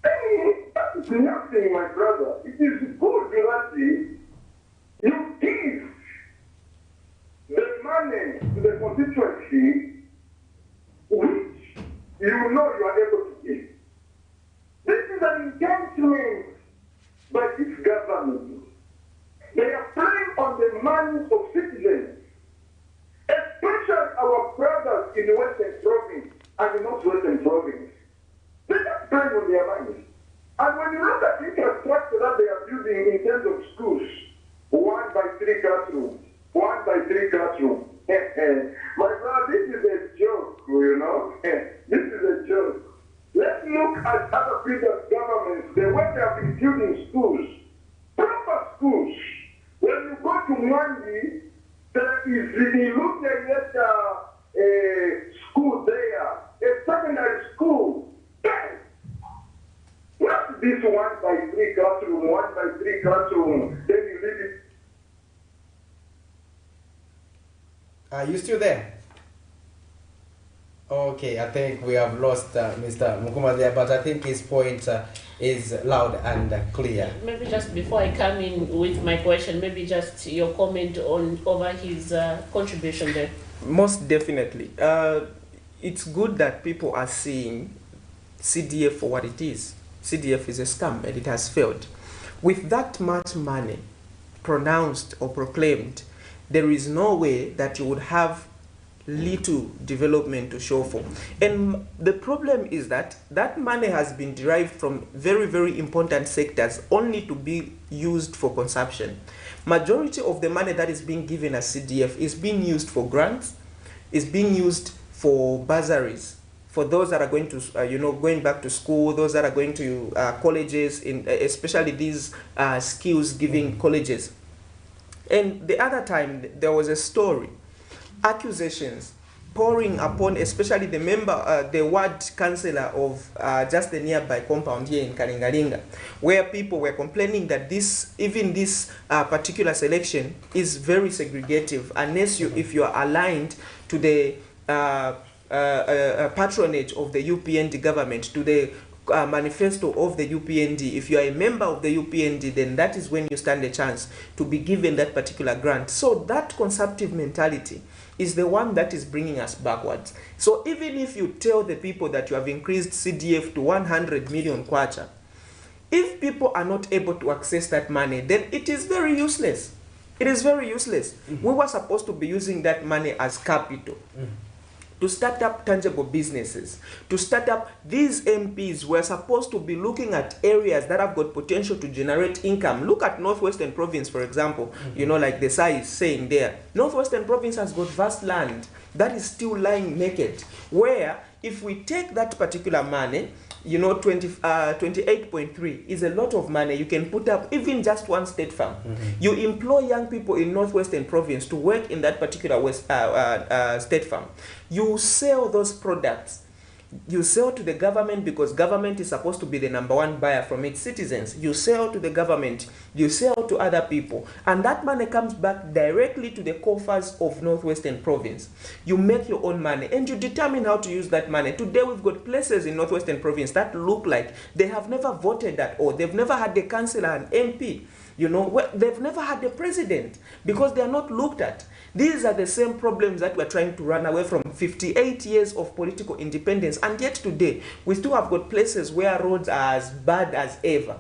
That is nothing, my brother. It is good that you give the money to the constituency which you know you are able to give. This is an engagement by this government. They are playing on the money of citizens, especially our brothers in the Western Province and the Northwestern Province. They are playing on their money. schools, 1 by 3 classrooms, 1 by 3 classrooms. My brother, this is a joke, you know. This is a joke. Let's look at other previous governments, the way they have been building schools, proper schools. When you go to Mwandi, there is the Lutheran school there, a secondary school. Not this 1 by 3 classroom, 1 by 3 classroom, then you leave it. Are you still there? Okay, I think we have lost Mr. Mukuma there, but I think his point is loud and clear. Maybe just before I come in with my question, maybe just your comment on over his contribution there. Most definitely. It's good that people are seeing CDF for what it is. CDF is a scam and it has failed. With that much money pronounced or proclaimed, there is no way that you would have little development to show for. And the problem is that that money has been derived from very, very important sectors only to be used for consumption. Majority of the money that is being given as CDF is being used for grants, is being used for bursaries, for those that are going to, going back to school, those that are going to colleges, especially these skills-giving colleges. And the other time, there was a story, accusations pouring upon, especially the ward councillor of just the nearby compound here in Kalingalinga, where people were complaining that even this particular selection is very segregative, unless if you are aligned to the patronage of the UPND government, to the manifesto of the UPND. If you are a member of the UPND, then that is when you stand a chance to be given that particular grant. So that consumptive mentality is the one that is bringing us backwards. So even if you tell the people that you have increased CDF to 100 million kwacha, if people are not able to access that money, then it is very useless. It is very useless. Mm-hmm. We were supposed to be using that money as capital. Mm-hmm. To start up tangible businesses, to start up, these MPs were supposed to be looking at areas that have got potential to generate income. Look at Northwestern Province, for example, like the SAI is saying there. Northwestern Province has got vast land that is still lying naked, where if we take that particular money, 28.3 is a lot of money. You can put up even just one state farm. Mm-hmm. You employ young people in Northwestern Province to work in that particular state farm. You sell those products. You sell to the government because government is supposed to be the #1 buyer from its citizens. You sell to the government, you sell to other people, and that money comes back directly to the coffers of Northwestern Province. You make your own money and you determine how to use that money. Today we've got places in Northwestern Province that look like they have never voted at all. They've never had a councillor, an MP. They've never had a president because they are not looked at. These are the same problems that we're trying to run away from. 58 years of political independence, and yet today we still have got places where roads are as bad as ever.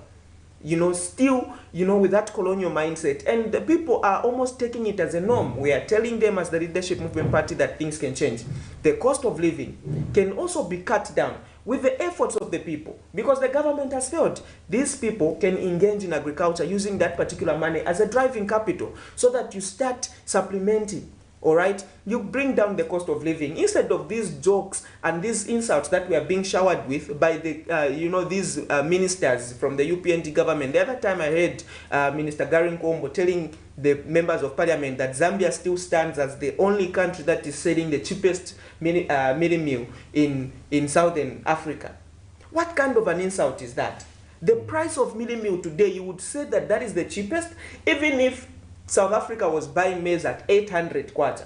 Still, with that colonial mindset, and the people are almost taking it as a norm. We are telling them as the Leadership Movement Party that things can change. The cost of living can also be cut down with the efforts of the people, because the government has failed. These people can engage in agriculture using that particular money as a driving capital, so that you start supplementing. All right, you bring down the cost of living instead of these jokes and these insults that we are being showered with by the these ministers from the UPND government. The other time I heard Minister Gary Nkombo telling the members of parliament that Zambia still stands as the only country that is selling the cheapest mini meal in Southern Africa. What kind of an insult is that? The price of mini meal today, you would say that that is the cheapest, even if South Africa was buying maize at 800 kwacha.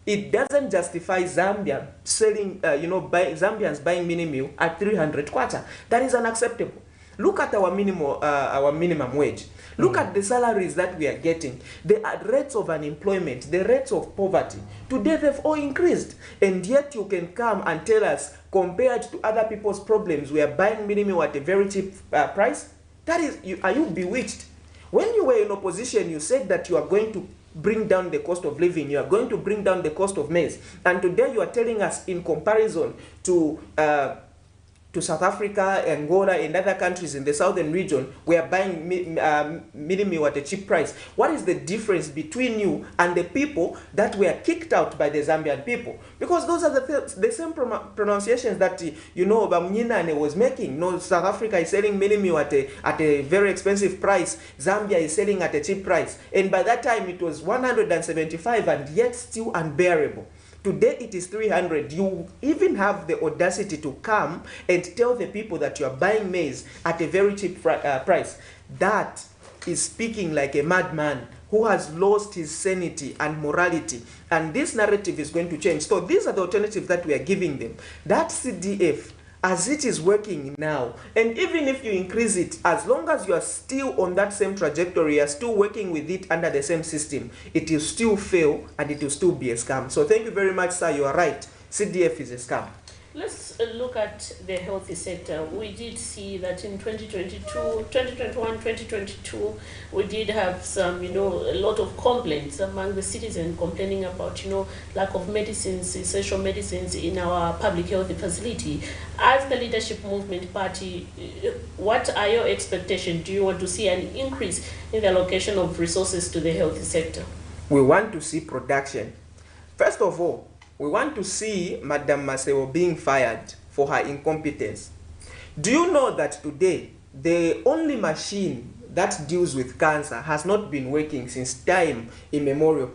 It doesn't justify Zambia selling, Zambians buying mini meal at 300 kwacha. That is unacceptable. Look at our minimum wage. Look at the salaries that we are getting. The rates of unemployment, the rates of poverty. Today they've all increased. And yet you can come and tell us, compared to other people's problems, we are buying mini meal at a very cheap price. That is, are you bewitched? When you were in opposition, you said that you are going to bring down the cost of living, you are going to bring down the cost of maize. And today you are telling us, in comparison to to South Africa, Angola, and other countries in the southern region, we are buying mini meal at a cheap price. What is the difference between you and the people that were kicked out by the Zambian people? Because those are the same pronunciations that, you know, Bamunyinane was making. No, South Africa is selling mini meal at a very expensive price. Zambia is selling at a cheap price. And by that time, it was 175 and yet still unbearable. Today it is 300. You even have the audacity to come and tell the people that you are buying maize at a very cheap price. That is speaking like a madman who has lost his sanity and morality. And this narrative is going to change. So these are the alternatives that we are giving them. That CDF, as it is working now, and even if you increase it, as long as you are still on that same trajectory, you are still working with it under the same system, it will still fail and it will still be a scam. So thank you very much, sir. You are right. CDF is a scam. Let's look at the healthy sector. We did see that in 2021, 2022, we did have some, you know, a lot of complaints among the citizens complaining about, you know, lack of medicines, essential medicines in our public health facility. As the Leadership Movement Party, what are your expectations? Do you want to see an increase in the allocation of resources to the health sector? We want to see production. First of all, we want to see Madam Maseo being fired for her incompetence. Do you know that today, the only machine that deals with cancer has not been working since time immemorial?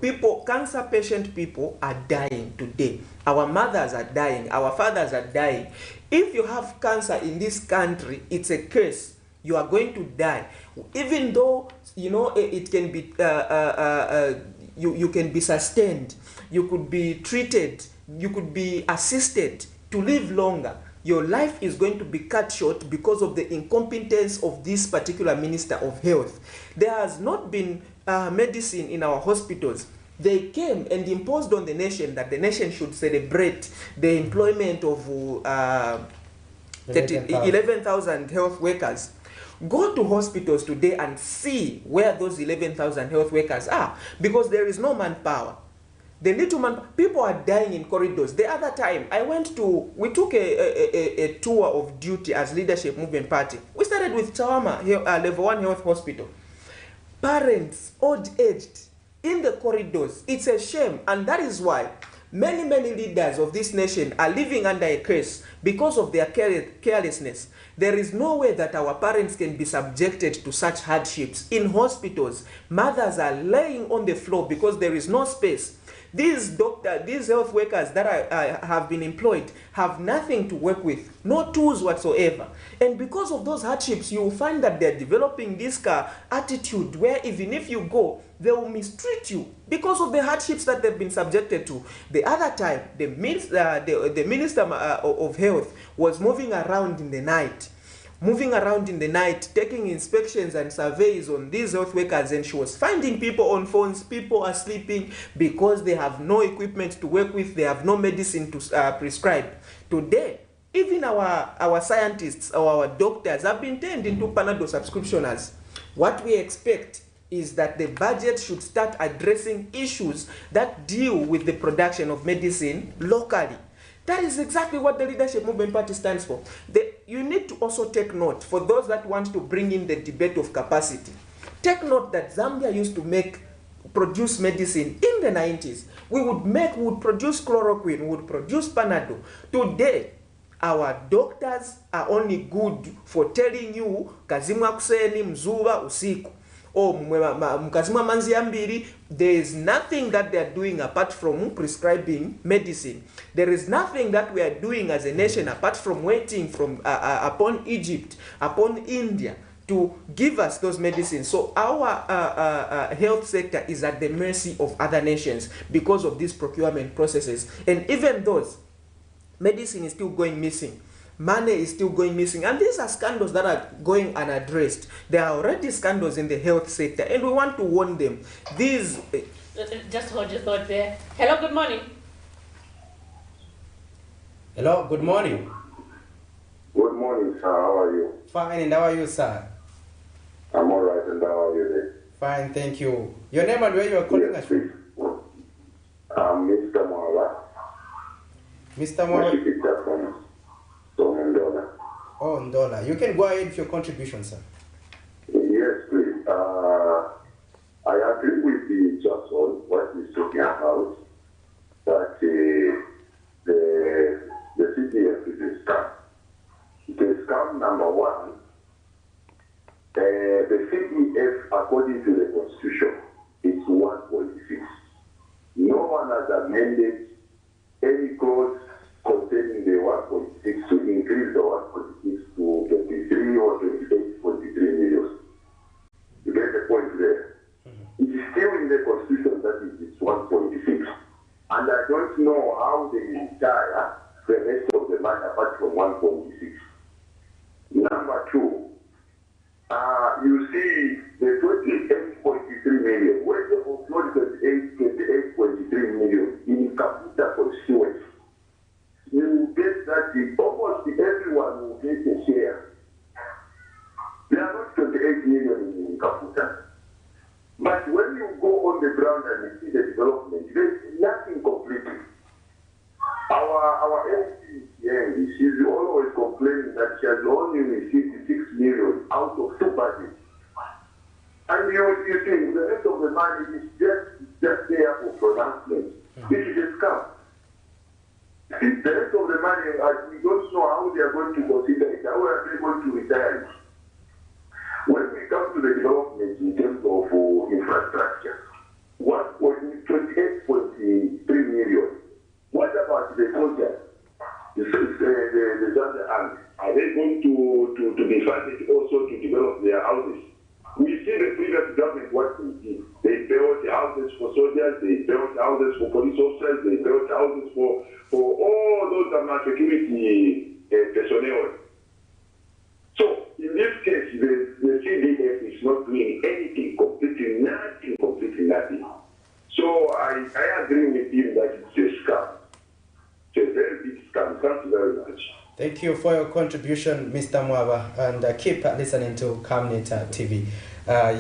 Cancer patient people are dying today. Our mothers are dying. Our fathers are dying. If you have cancer in this country, it's a curse. You are going to die. Even though, you know, it can be, you can be sustained. You could be treated, you could be assisted to live longer. Your life is going to be cut short because of the incompetence of this particular Minister of Health. There has not been medicine in our hospitals. They came and imposed on the nation that the nation should celebrate the employment of 11,000 health workers. Go to hospitals today and see where those 11,000 health workers are, because there is no manpower. The little man, people are dying in corridors. The other time, we took a tour of duty as Leadership Movement Party. We started with Chawama, Level 1 Health Hospital. Parents, old-aged, in the corridors. It's a shame, and that is why many leaders of this nation are living under a curse because of their carelessness. There is no way that our parents can be subjected to such hardships. In hospitals, mothers are laying on the floor because there is no space. These health workers that have been employed have nothing to work with, no tools whatsoever. And because of those hardships, you will find that they're developing this attitude where even if you go, they will mistreat you because of the hardships that they've been subjected to. The other time, the Minister of Health was moving around in the night, taking inspections and surveys on these health workers, and she was finding people on phones. People are sleeping because they have no equipment to work with, they have no medicine to prescribe. Today, even our scientists or our doctors have been turned into Panadol subscriptioners. What we expect is that the budget should start addressing issues that deal with the production of medicine locally. That is exactly what the Leadership Movement Party stands for. You need to also take note, for those that want to bring in the debate of capacity, take note that Zambia used to produce medicine in the 90s. We would produce chloroquine, we would produce Panadol. Today, our doctors are only good for telling you, kazimwa kuseni mzuva usiku. Mkazima manzi ambiri. There is nothing that they are doing apart from prescribing medicine. There is nothing that we are doing as a nation apart from waiting upon Egypt, upon India to give us those medicines. So our health sector is at the mercy of other nations because of these procurement processes. And even those, medicine is still going missing. Money is still going missing. And these are scandals that are going unaddressed. There are already scandals in the health sector, and we want to warn them. These... Just hold your thought there. Hello, good morning. Hello, good morning. Good morning, sir. How are you? Fine, and how are you, sir? I'm all right, and how are you there? Fine, thank you. Your name and where you are calling us from? I'm Mr. Mwala. Mr. Mwala. Ondola. You can go ahead with your contribution, sir. Yes, please. I agree with the Jackson, what he's talking about, that the CDF is a scam. It is scam number one. The CDF, according to the Constitution, is 1.6. No one has amended any clause containing the 1.6 to increase the 1.6 to 23 or 28.3 million. You get the point there? It is still in the Constitution that it is 1.6. And I don't know how they retire the rest of the money apart from 1.6. Number two, you see the 28.3 million, where they offload 28.3 million in Kaputa constituency. You get that almost everyone will get a share. There are not 28 million in Kaputa. But when you go on the ground and you see the development, there's nothing completely. Our MP here, she's always complaining that she has only received 6 million out of 2 budgets. And you think the rest of the money is just there for pronouncement. This is a scam. The rest of the money, we don't know how they are going to consider it, how are they going to retire it. When we come to the development in terms of infrastructure, 28.3 million. What about the soldiers? The Zambia army? Are they going to be funded also to develop their houses? We see the previous government what they did. They built houses for soldiers, they built houses for police officers, they built houses for all those security personnel. So in this case, the CDF is not doing anything, completely nothing. So I agree with him that it's a scam. It's a very big scam. Thank you very much. Thank you for your contribution, Mr. Mwaba, and keep listening to Camnet TV.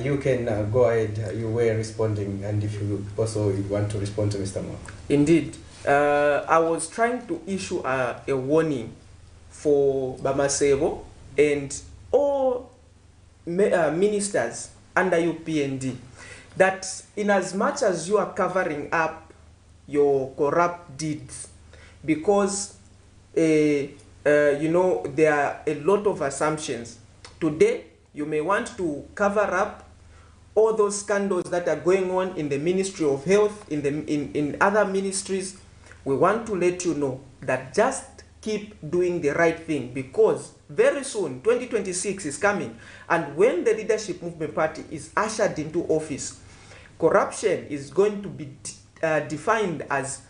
You can go ahead. You were responding, and if you also want to respond to Mr. Mwaba. Indeed. I was trying to issue a warning for Bamasebo and all ministers under UPND that in as much as you are covering up your corrupt deeds, because you know, there are a lot of assumptions. Today, you may want to cover up all those scandals that are going on in the Ministry of Health, in other ministries. We want to let you know that just keep doing the right thing, because very soon 2026 is coming, and when the Leadership Movement Party is ushered into office, corruption is going to be defined as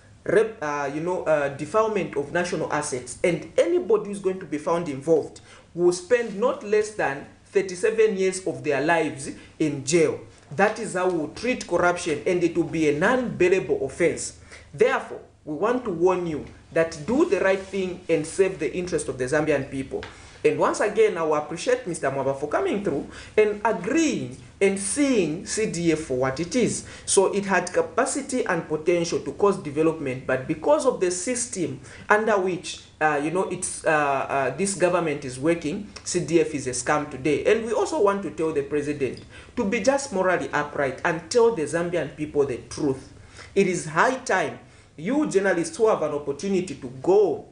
defilement of national assets, and anybody who is going to be found involved will spend not less than 37 years of their lives in jail. That is how we will treat corruption, and it will be a non-bailable offense. Therefore, we want to warn you that do the right thing and save the interest of the Zambian people. And once again, I will appreciate Mr. Mwaba for coming through and agreeing and seeing CDF for what it is. So it had capacity and potential to cause development, but because of the system under which this government is working, CDF is a scam today. And we also want to tell the president to be just morally upright and tell the Zambian people the truth. It is high time you journalists who have an opportunity to go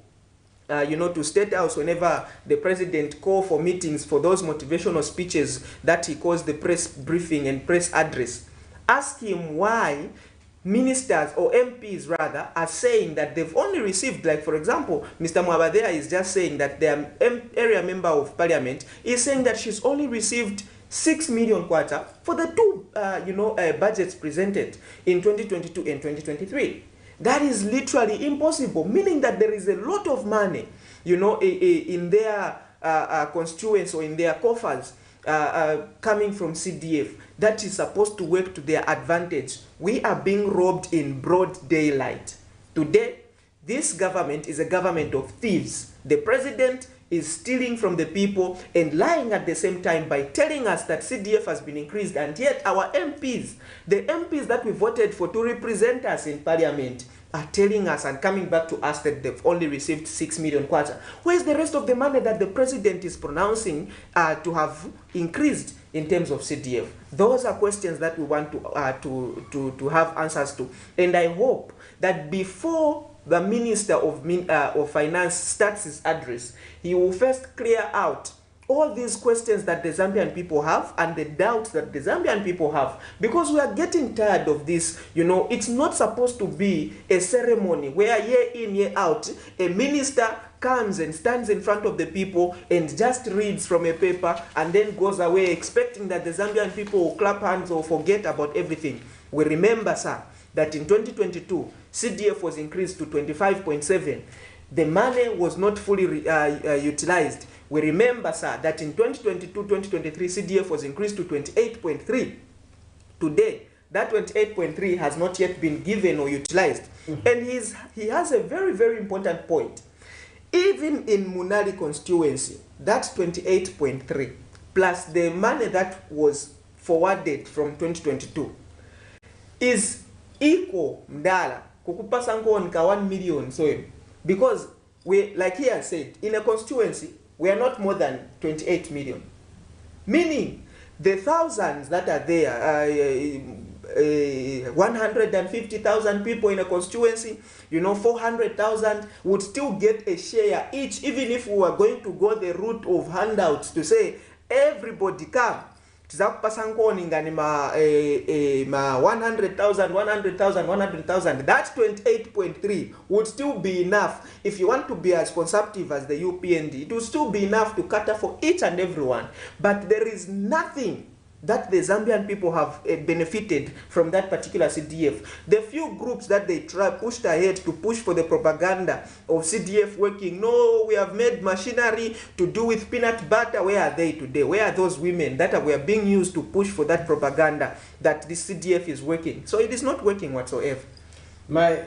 to State House whenever the president call for meetings for those motivational speeches that he calls the press briefing and press address, ask him why ministers or MPs rather are saying that they've only received, like for example, Mr. Mwaba there is just saying that their area member of parliament is saying that she's only received 6 million kwacha for the two budgets presented in 2022 and 2023. That is literally impossible, meaning that there is a lot of money, in their constituents or in their coffers coming from CDF that is supposed to work to their advantage. We are being robbed in broad daylight. Today, this government is a government of thieves. The president is stealing from the people and lying at the same time by telling us that CDF has been increased, and yet our MPs, the MPs that we voted for to represent us in parliament, are telling us and coming back to us that they've only received 6 million kwacha. Where's the rest of the money that the president is pronouncing to have increased in terms of CDF? Those are questions that we want to have answers to. And I hope that before the Minister of Finance starts his address, he will first clear out all these questions that the Zambian people have and the doubts that the Zambian people have, because we are getting tired of this. You know, it's not supposed to be a ceremony where year in, year out, a minister comes and stands in front of the people and just reads from a paper and then goes away expecting that the Zambian people will clap hands or forget about everything. We remember, sir, that in 2022, CDF was increased to 25.7. The money was not fully utilized. We remember, sir, that in 2022-2023, CDF was increased to 28.3. Today, that 28.3 has not yet been given or utilized. And he has a very, very important point. Even in Munali constituency, that 28.3 plus the money that was forwarded from 2022 is equal mdala kukupasa nka 1 million. So because we, like he has said, in a constituency we are not more than 28 million, meaning the thousands that are there, 150,000 people in a constituency, you know, 400,000 would still get a share each, even if we were going to go the route of handouts to say everybody come. Ma 100,000, 100,000. That 28.3 would still be enough. If you want to be as conservative as the UPND, it will still be enough to cater for each and everyone. But there is nothing that the Zambian people have benefited from that particular CDF. The few groups that they pushed ahead to push for the propaganda of CDF working, no, we have made machinery to do with peanut butter. Where are they today? Where are those women that were being used to push for that propaganda that this CDF is working? So it is not working whatsoever. My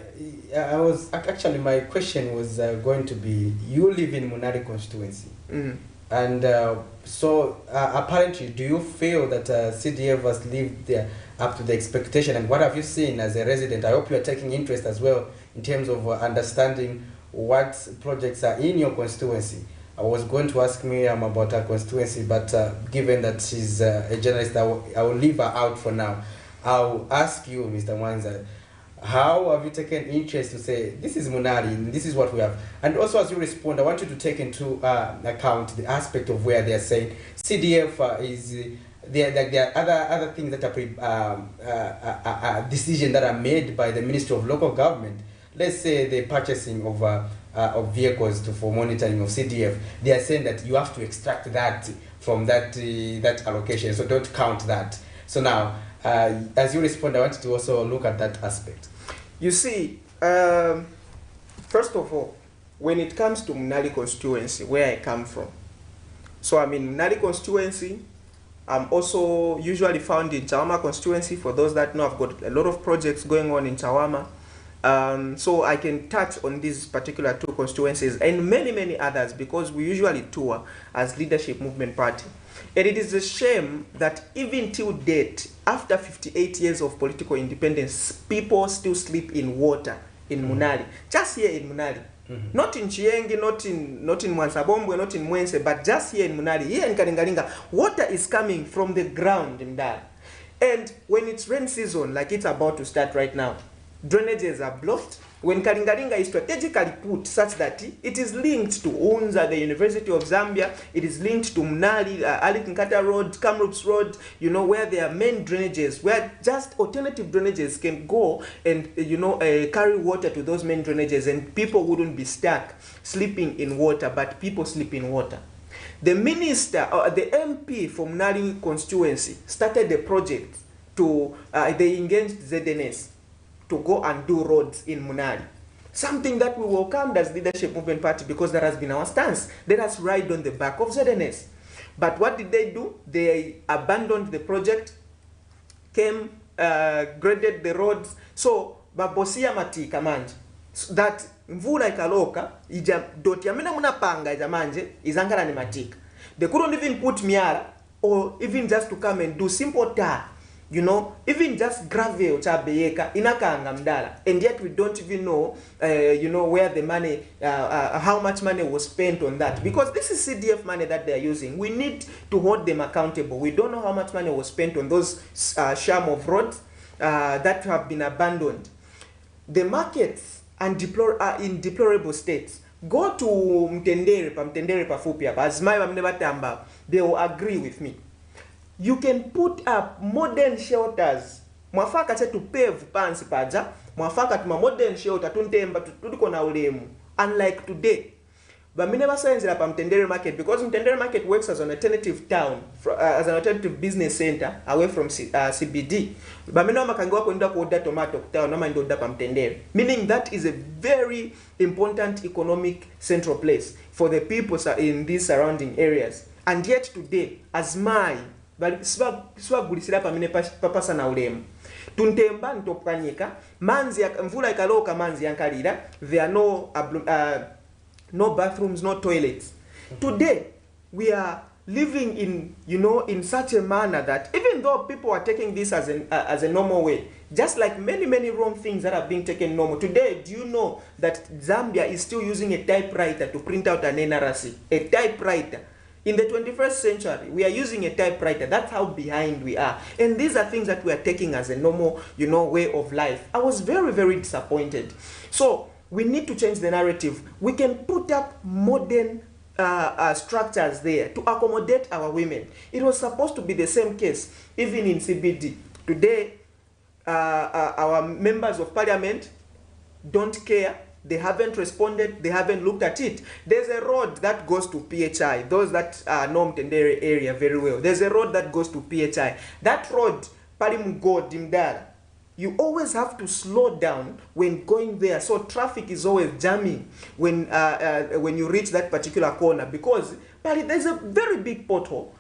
question was going to be, you live in Munari constituency. And so apparently, do you feel that CDF has lived there up to the expectation? And what have you seen as a resident? I hope you are taking interest as well in terms of understanding what projects are in your constituency. I was going to ask Miriam about her constituency, but given that she's a journalist, I will leave her out for now. I'll ask you, Mr. Mwanza, how have you taken interest to say, this is Munari, and this is what we have? And also, as you respond, I want you to take into account the aspect of where they are saying CDF is, there are other things that are decisions that are made by the Ministry of Local Government. Let's say the purchasing of vehicles for monitoring of CDF. They are saying that you have to extract that from that allocation, so don't count that. So now, as you respond, I want you to also look at that aspect. You see, first of all, when it comes to Munali constituency, where I come from, so I'm in Munali constituency. I'm also usually found in Chawama constituency. For those that know, I've got a lot of projects going on in Chawama. So I can touch on these particular two constituencies and many, many others, because we usually tour as Leadership Movement Party. And it is a shame that even till date, after 58 years of political independence, people still sleep in water in Munali. Just here in Munali. Not in Chiengi, not in Mwansabombwe, not in Mwense, but just here in Munali, here in Kalingalinga. Water is coming from the ground in that. And when it's rain season, like it's about to start right now, drainages are blocked. When Kalingalinga is strategically put such that it is linked to Unza, the University of Zambia, it is linked to Munali, Ali Kinkata Road, Kamloops Road, you know, where there are main drainages, where just alternative drainages can go and, you know, carry water to those main drainages, and people wouldn't be stuck sleeping in water, but people sleep in water. The minister, the MP from Munali constituency started a project to, they engaged ZNS to go and do roads in Munali. Something that we welcomed as Leadership Movement Party, because that has been our stance. Let us ride on the back of ZNS. But what did they do? They abandoned the project, came, graded the roads. So, babosia mati kamanje. So that mvula ikaloka, doti amina muna panga jamanje, izangala ni matika. They couldn't even put miara, or even just to come and do simple tar. You know, even just gravel chabeyeka inakanga mdala, and yet we don't even know, you know, where the money, how much money was spent on that, because this is CDF money that they are using. We need to hold them accountable. We don't know how much money was spent on those sham of roads that have been abandoned. The markets are in deplorable states. Go to Mtendere pafupi hapa, Azimai Batamba, they will agree with me. You can put up modern shelters. Mwafaka to pave pansi paja. Mwafaka tuma modern shelter tuntemba tuliko na ulemu. Unlike today. But we never signs up Mtendere market, because Mtendere market works as an alternative town, as an alternative business center away from CBD. But we never can go up and order tomato town, no mind order Mtendere. Meaning that is a very important economic central place for the people in these surrounding areas. And yet today, as my Swa gulisira pamine papasa na ulemu. Tuntemba ntopukanyika, manzi mvula ikaloka manzi yankalira, there are no bathrooms, no toilets. Today, we are living in, you know, in such a manner that even though people are taking this as a normal way, just like many wrong things that are being taken normal. Today, do you know that Zambia is still using a typewriter to print out an NRC? A typewriter. In the 21st century, we are using a typewriter. That's how behind we are. And these are things that we are taking as a normal, you know, way of life. I was very disappointed. So we need to change the narrative. We can put up modern structures there to accommodate our women. It was supposed to be the same case, even in CBD. Today, our members of parliament don't care. They haven't responded. They haven't looked at it. There's a road that goes to PHI. Those that know Mtendere area very well. There's a road that goes to PHI. That road, Palimugo Dimdara, you always have to slow down when going there. So traffic is always jamming when you reach that particular corner, because there's a very big pothole,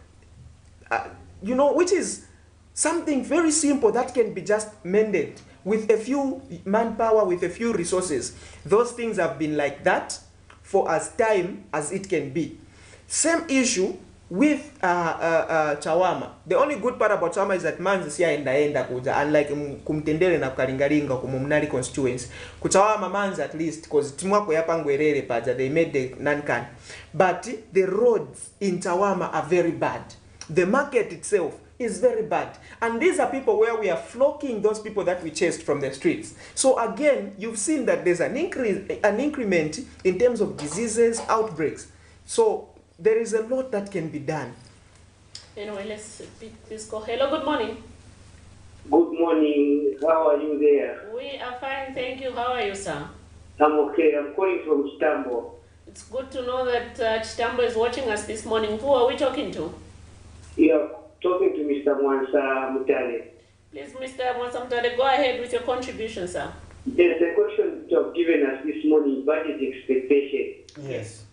you know, which is something very simple that can be just mended with a few manpower, with a few resources. Those things have been like that for as time as it can be. Same issue with Chawama. The only good part about Chawama is that manzi siya enda kuja, unlike kumtendele na kukaringaringa kumumnali constituents. Kuchawama manzi at least, because timwako yapangwerere paja, they made the Nankan. But the roads in Chawama are very bad. The market itself is very bad. And these are people where we are flocking those people that we chased from the streets. So again, you've seen that there's an increment in terms of diseases, outbreaks. So there is a lot that can be done. Anyway, let's go. Hello, good morning. Good morning. How are you there? We are fine, thank you. How are you, sir? I'm okay. I'm calling from Chitambo. It's good to know that Chitambo is watching us this morning. Who are we talking to? Yeah, talking to Mr. Mwansa Mutale. Please, Mr. Mwansa Mutale, go ahead with your contribution, sir. Yes, the question you have given us this morning, budget expectation. Yes.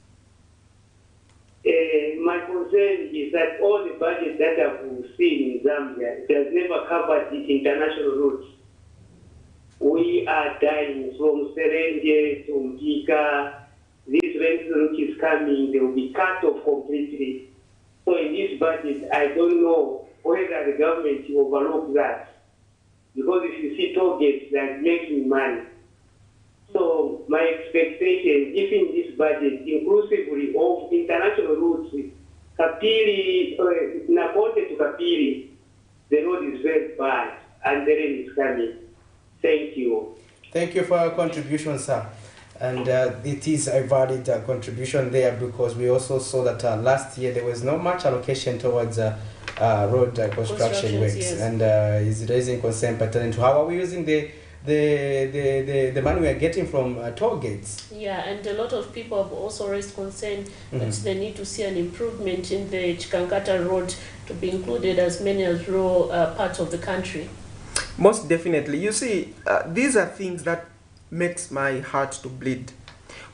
My concern is that all the budget that I've seen in Zambia, it has never covered the international routes. We are dying from Serenge to Mtika. This route is coming, they will be cut off completely. So in this budget, I don't know whether the government will overlook that. Because if you see toll gates, they're making money. So my expectation, if in this budget, inclusively of international routes, Kapiri, Naponte to Kapiri, the road is very bad and the rain is coming. Thank you. Thank you for your contribution, sir. And it is a valid contribution there, because we also saw that last year there was not much allocation towards road construction works, yes. And is raising concern pertaining to how are we using the money we are getting from toll gates. Yeah, and a lot of people have also raised concern that they need to see an improvement in the Chikankata road to be included as many as rural parts of the country. Most definitely. You see, these are things that makes my heart to bleed.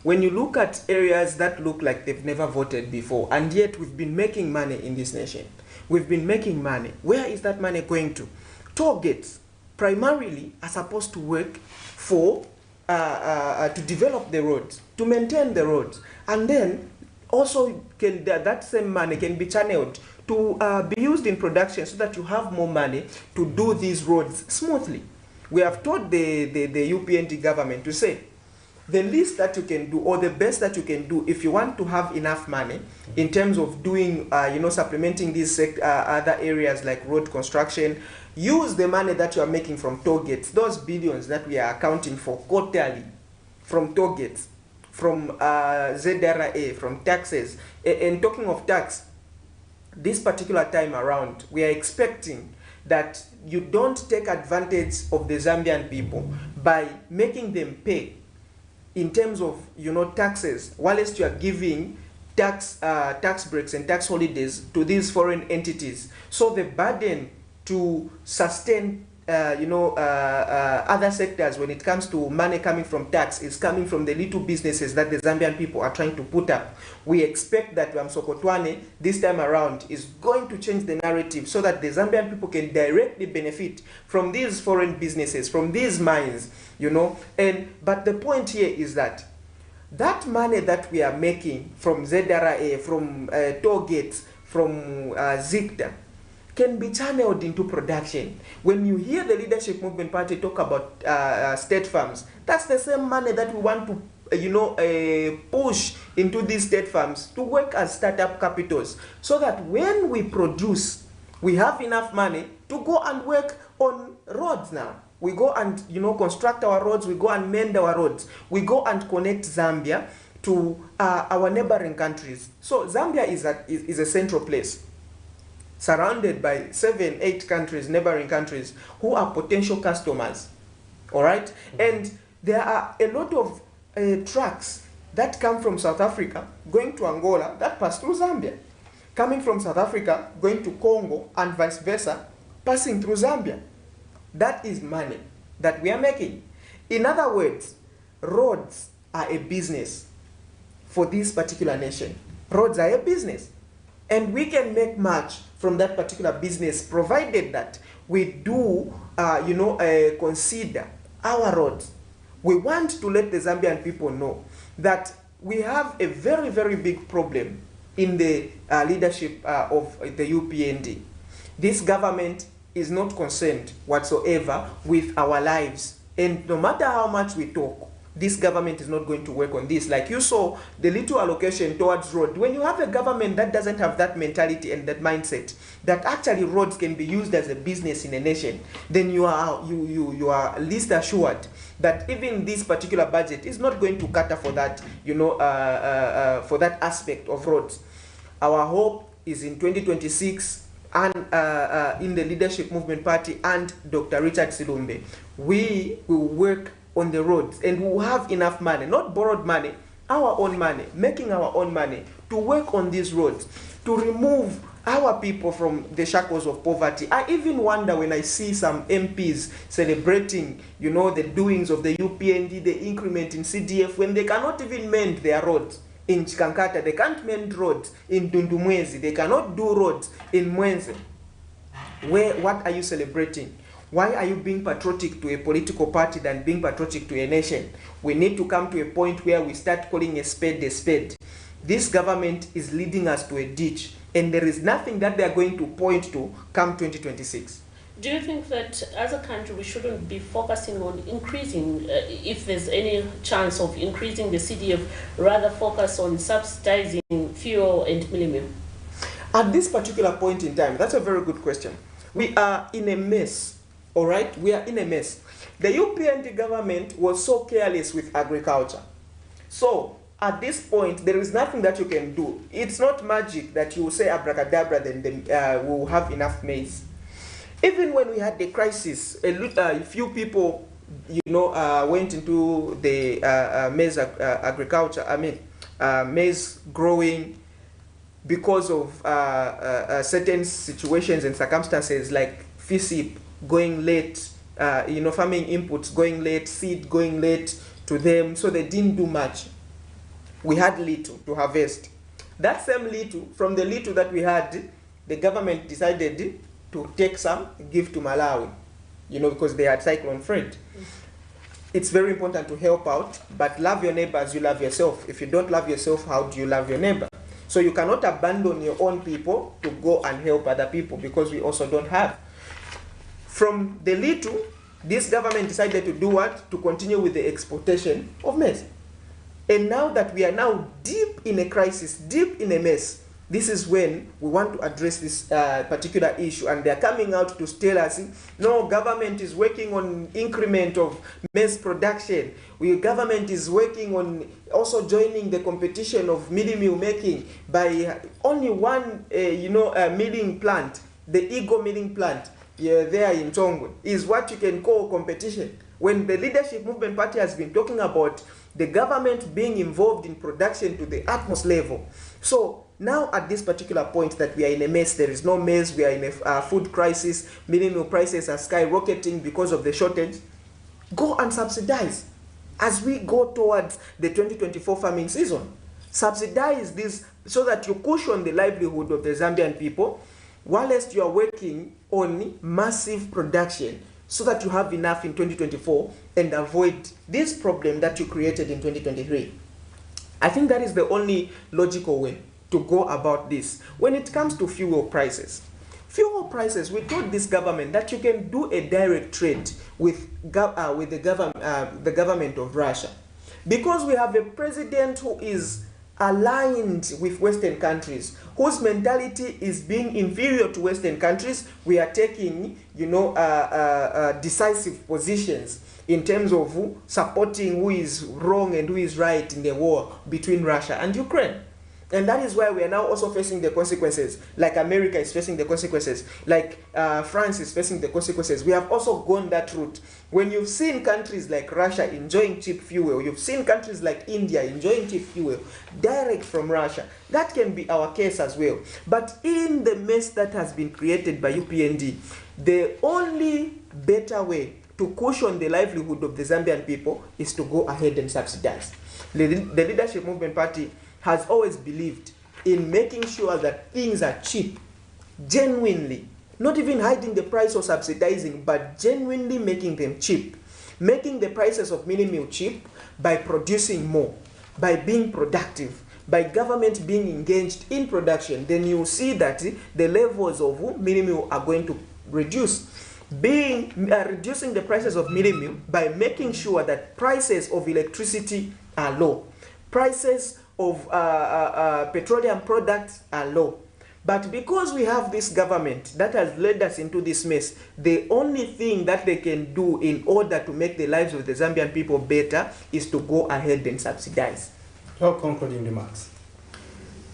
When you look at areas that look like they've never voted before, and yet we've been making money in this nation. We've been making money. Where is that money going to? Toll gates primarily are supposed to work for to develop the roads, to maintain the roads, and then also that same money can be channeled to be used in production so that you have more money to do these roads smoothly. We have told the UPND government to say, the least that you can do, or the best that you can do, if you want to have enough money in terms of doing, supplementing these other areas like road construction, use the money that you are making from toll gates, those billions that we are accounting for quarterly from toll gates, from ZRA, from taxes. And talking of tax, this particular time around, we are expecting that you don't take advantage of the Zambian people by making them pay in terms of taxes, whilst you are giving tax breaks and tax holidays to these foreign entities. So the burden to sustain other sectors when it comes to money coming from tax is coming from the little businesses that the Zambian people are trying to put up. We expect that Msokotwane this time around is going to change the narrative so that the Zambian people can directly benefit from these foreign businesses, from these mines, but the point here is that money that we are making from ZRA, from toll gates, from ZICTA, can be channeled into production. When you hear the Leadership Movement Party talk about state farms, that's the same money that we want to push into these state farms to work as startup capitals, so that when we produce, we have enough money to go and work on roads now. We go and construct our roads, we go and mend our roads, we go and connect Zambia to our neighboring countries. So Zambia is a central place, surrounded by 7-8 countries, neighboring countries, who are potential customers. All right? And there are a lot of trucks that come from South Africa going to Angola that pass through Zambia, coming from South Africa going to Congo and vice versa, passing through Zambia. That is money that we are making. In other words, roads are a business for this particular nation. Roads are a business. And we can make much from that particular business, provided that we do, consider our roads. We want to let the Zambian people know that we have a very, very big problem in the leadership of the UPND. This government is not concerned whatsoever with our lives. And no matter how much we talk, this government is not going to work on this. Like you saw the little allocation towards road. When you have a government that doesn't have that mentality and that mindset, that actually roads can be used as a business in a nation, then you are least assured that even this particular budget is not going to cater for that, for that aspect of roads. Our hope is in 2026 and in the Leadership Movement Party and Dr. Richard Silumbe. We will work on the roads, and we will have enough money, not borrowed money, our own money, making our own money to work on these roads, to remove our people from the shackles of poverty. I even wonder when I see some MPs celebrating, the doings of the UPND, the increment in CDF, when they cannot even mend their roads. In Chikankata, they can't mend roads. In Dundumwezi, they cannot do roads. In Mwenze, what are you celebrating? Why are you being patriotic to a political party than being patriotic to a nation? We need to come to a point where we start calling a spade a spade. This government is leading us to a ditch, and there is nothing that they are going to point to come 2026. Do you think that as a country we shouldn't be focusing on increasing, if there's any chance of increasing the CDF, rather focus on subsidizing fuel and millennium? At this particular point in time, that's a very good question. We are in a mess. All right, we are in a mess. The UPND government was so careless with agriculture. So at this point, there is nothing that you can do. It's not magic that you say abracadabra, then we'll have enough maize. Even when we had the crisis, a few people, went into the maize agriculture. Maize growing because of certain situations and circumstances like FISIP going late, farming inputs going late, seed going late to them, so they didn't do much. We had little to harvest. That same little, from the little that we had, the government decided to take some, give to Malawi, because they had Cyclone Fred. It's very important to help out, but love your neighbor as you love yourself. If you don't love yourself, how do you love your neighbor? So you cannot abandon your own people to go and help other people, because we also don't have. From the little, this government decided to do what? To continue with the exportation of maize. And now that we are now deep in a crisis, deep in a mess, this is when we want to address this particular issue. And they're coming out to tell us, no, government is working on increment of maize production. Government is working on also joining the competition of midi meal making by only one, milling plant, the Eagle milling plant, there in Tongwe, is what you can call competition. When the Leadership Movement Party has been talking about the government being involved in production to the utmost level. So now at this particular point that we are in a mess, there is no maize, we are in a food crisis, midi meal prices are skyrocketing because of the shortage, go and subsidize. As we go towards the 2024 farming season, subsidize this so that you cushion the livelihood of the Zambian people, whilst you are working on massive production, so that you have enough in 2024 and avoid this problem that you created in 2023. I think that is the only logical way to go about this. When it comes to fuel prices, we told this government that you can do a direct trade with the government of Russia. Because we have a president who is aligned with Western countries, whose mentality is being inferior to Western countries, we are taking, decisive positions in terms of supporting who is wrong and who is right in the war between Russia and Ukraine. And that is why we are now also facing the consequences, like America is facing the consequences, like France is facing the consequences. We have also gone that route. When you've seen countries like Russia enjoying cheap fuel, you've seen countries like India enjoying cheap fuel direct from Russia, that can be our case as well. But in the mess that has been created by UPND, the only better way to cushion the livelihood of the Zambian people is to go ahead and subsidize. The Leadership Movement Party has always believed in making sure that things are cheap, genuinely, not even hiding the price or subsidizing, but genuinely making them cheap. Making the prices of mini meal cheap by producing more, by being productive, by government being engaged in production. Then you see that the levels of mini meal are going to reduce. Reducing the prices of mini meal by making sure that prices of electricity are low, prices of petroleum products are low. But because we have this government that has led us into this mess, the only thing that they can do in order to make the lives of the Zambian people better is to go ahead and subsidize. Your concluding remarks.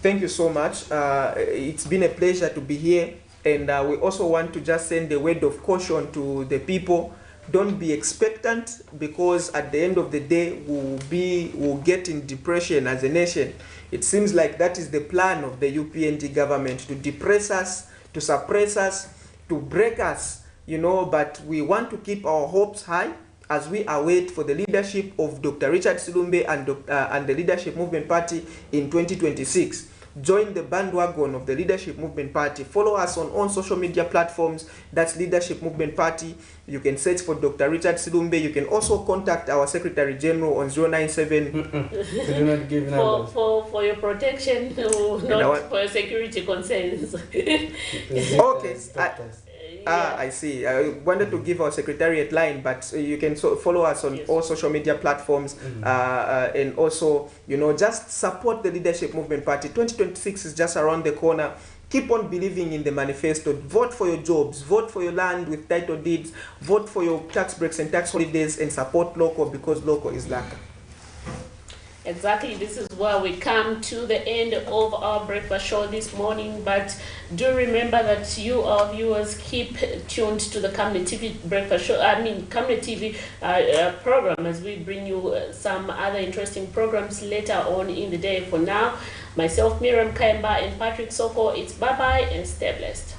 Thank you so much. It's been a pleasure to be here. And we also want to just send a word of caution to the people. Don't be expectant, because at the end of the day, we'll get in depression as a nation. It seems like that is the plan of the UPND government, to depress us, to suppress us, to break us, but we want to keep our hopes high as we await for the leadership of Dr. Richard Silumbe and the Leadership Movement Party in 2026. Join the bandwagon of the Leadership Movement Party. Follow us on all social media platforms. That's Leadership Movement Party. You can search for Dr. Richard Silumbe. You can also contact our Secretary General on 097. Do not give numbers. For your protection, not for your security concerns. Okay. I see. I wanted to give our secretariat line, but you can follow us on all social media platforms, and also, just support the Leadership Movement Party. 2026 is just around the corner. Keep on believing in the manifesto. Vote for your jobs. Vote for your land with title deeds. Vote for your tax breaks and tax holidays, and support local, because local is lacking. Exactly, this is where we come to the end of our breakfast show this morning. But do remember that you, our viewers, keep tuned to the Camnet TV breakfast show. Camnet TV program, as we bring you some other interesting programs later on in the day. For now, myself, Miriam Kaimba, and Patrick Soko, it's bye-bye and stay blessed.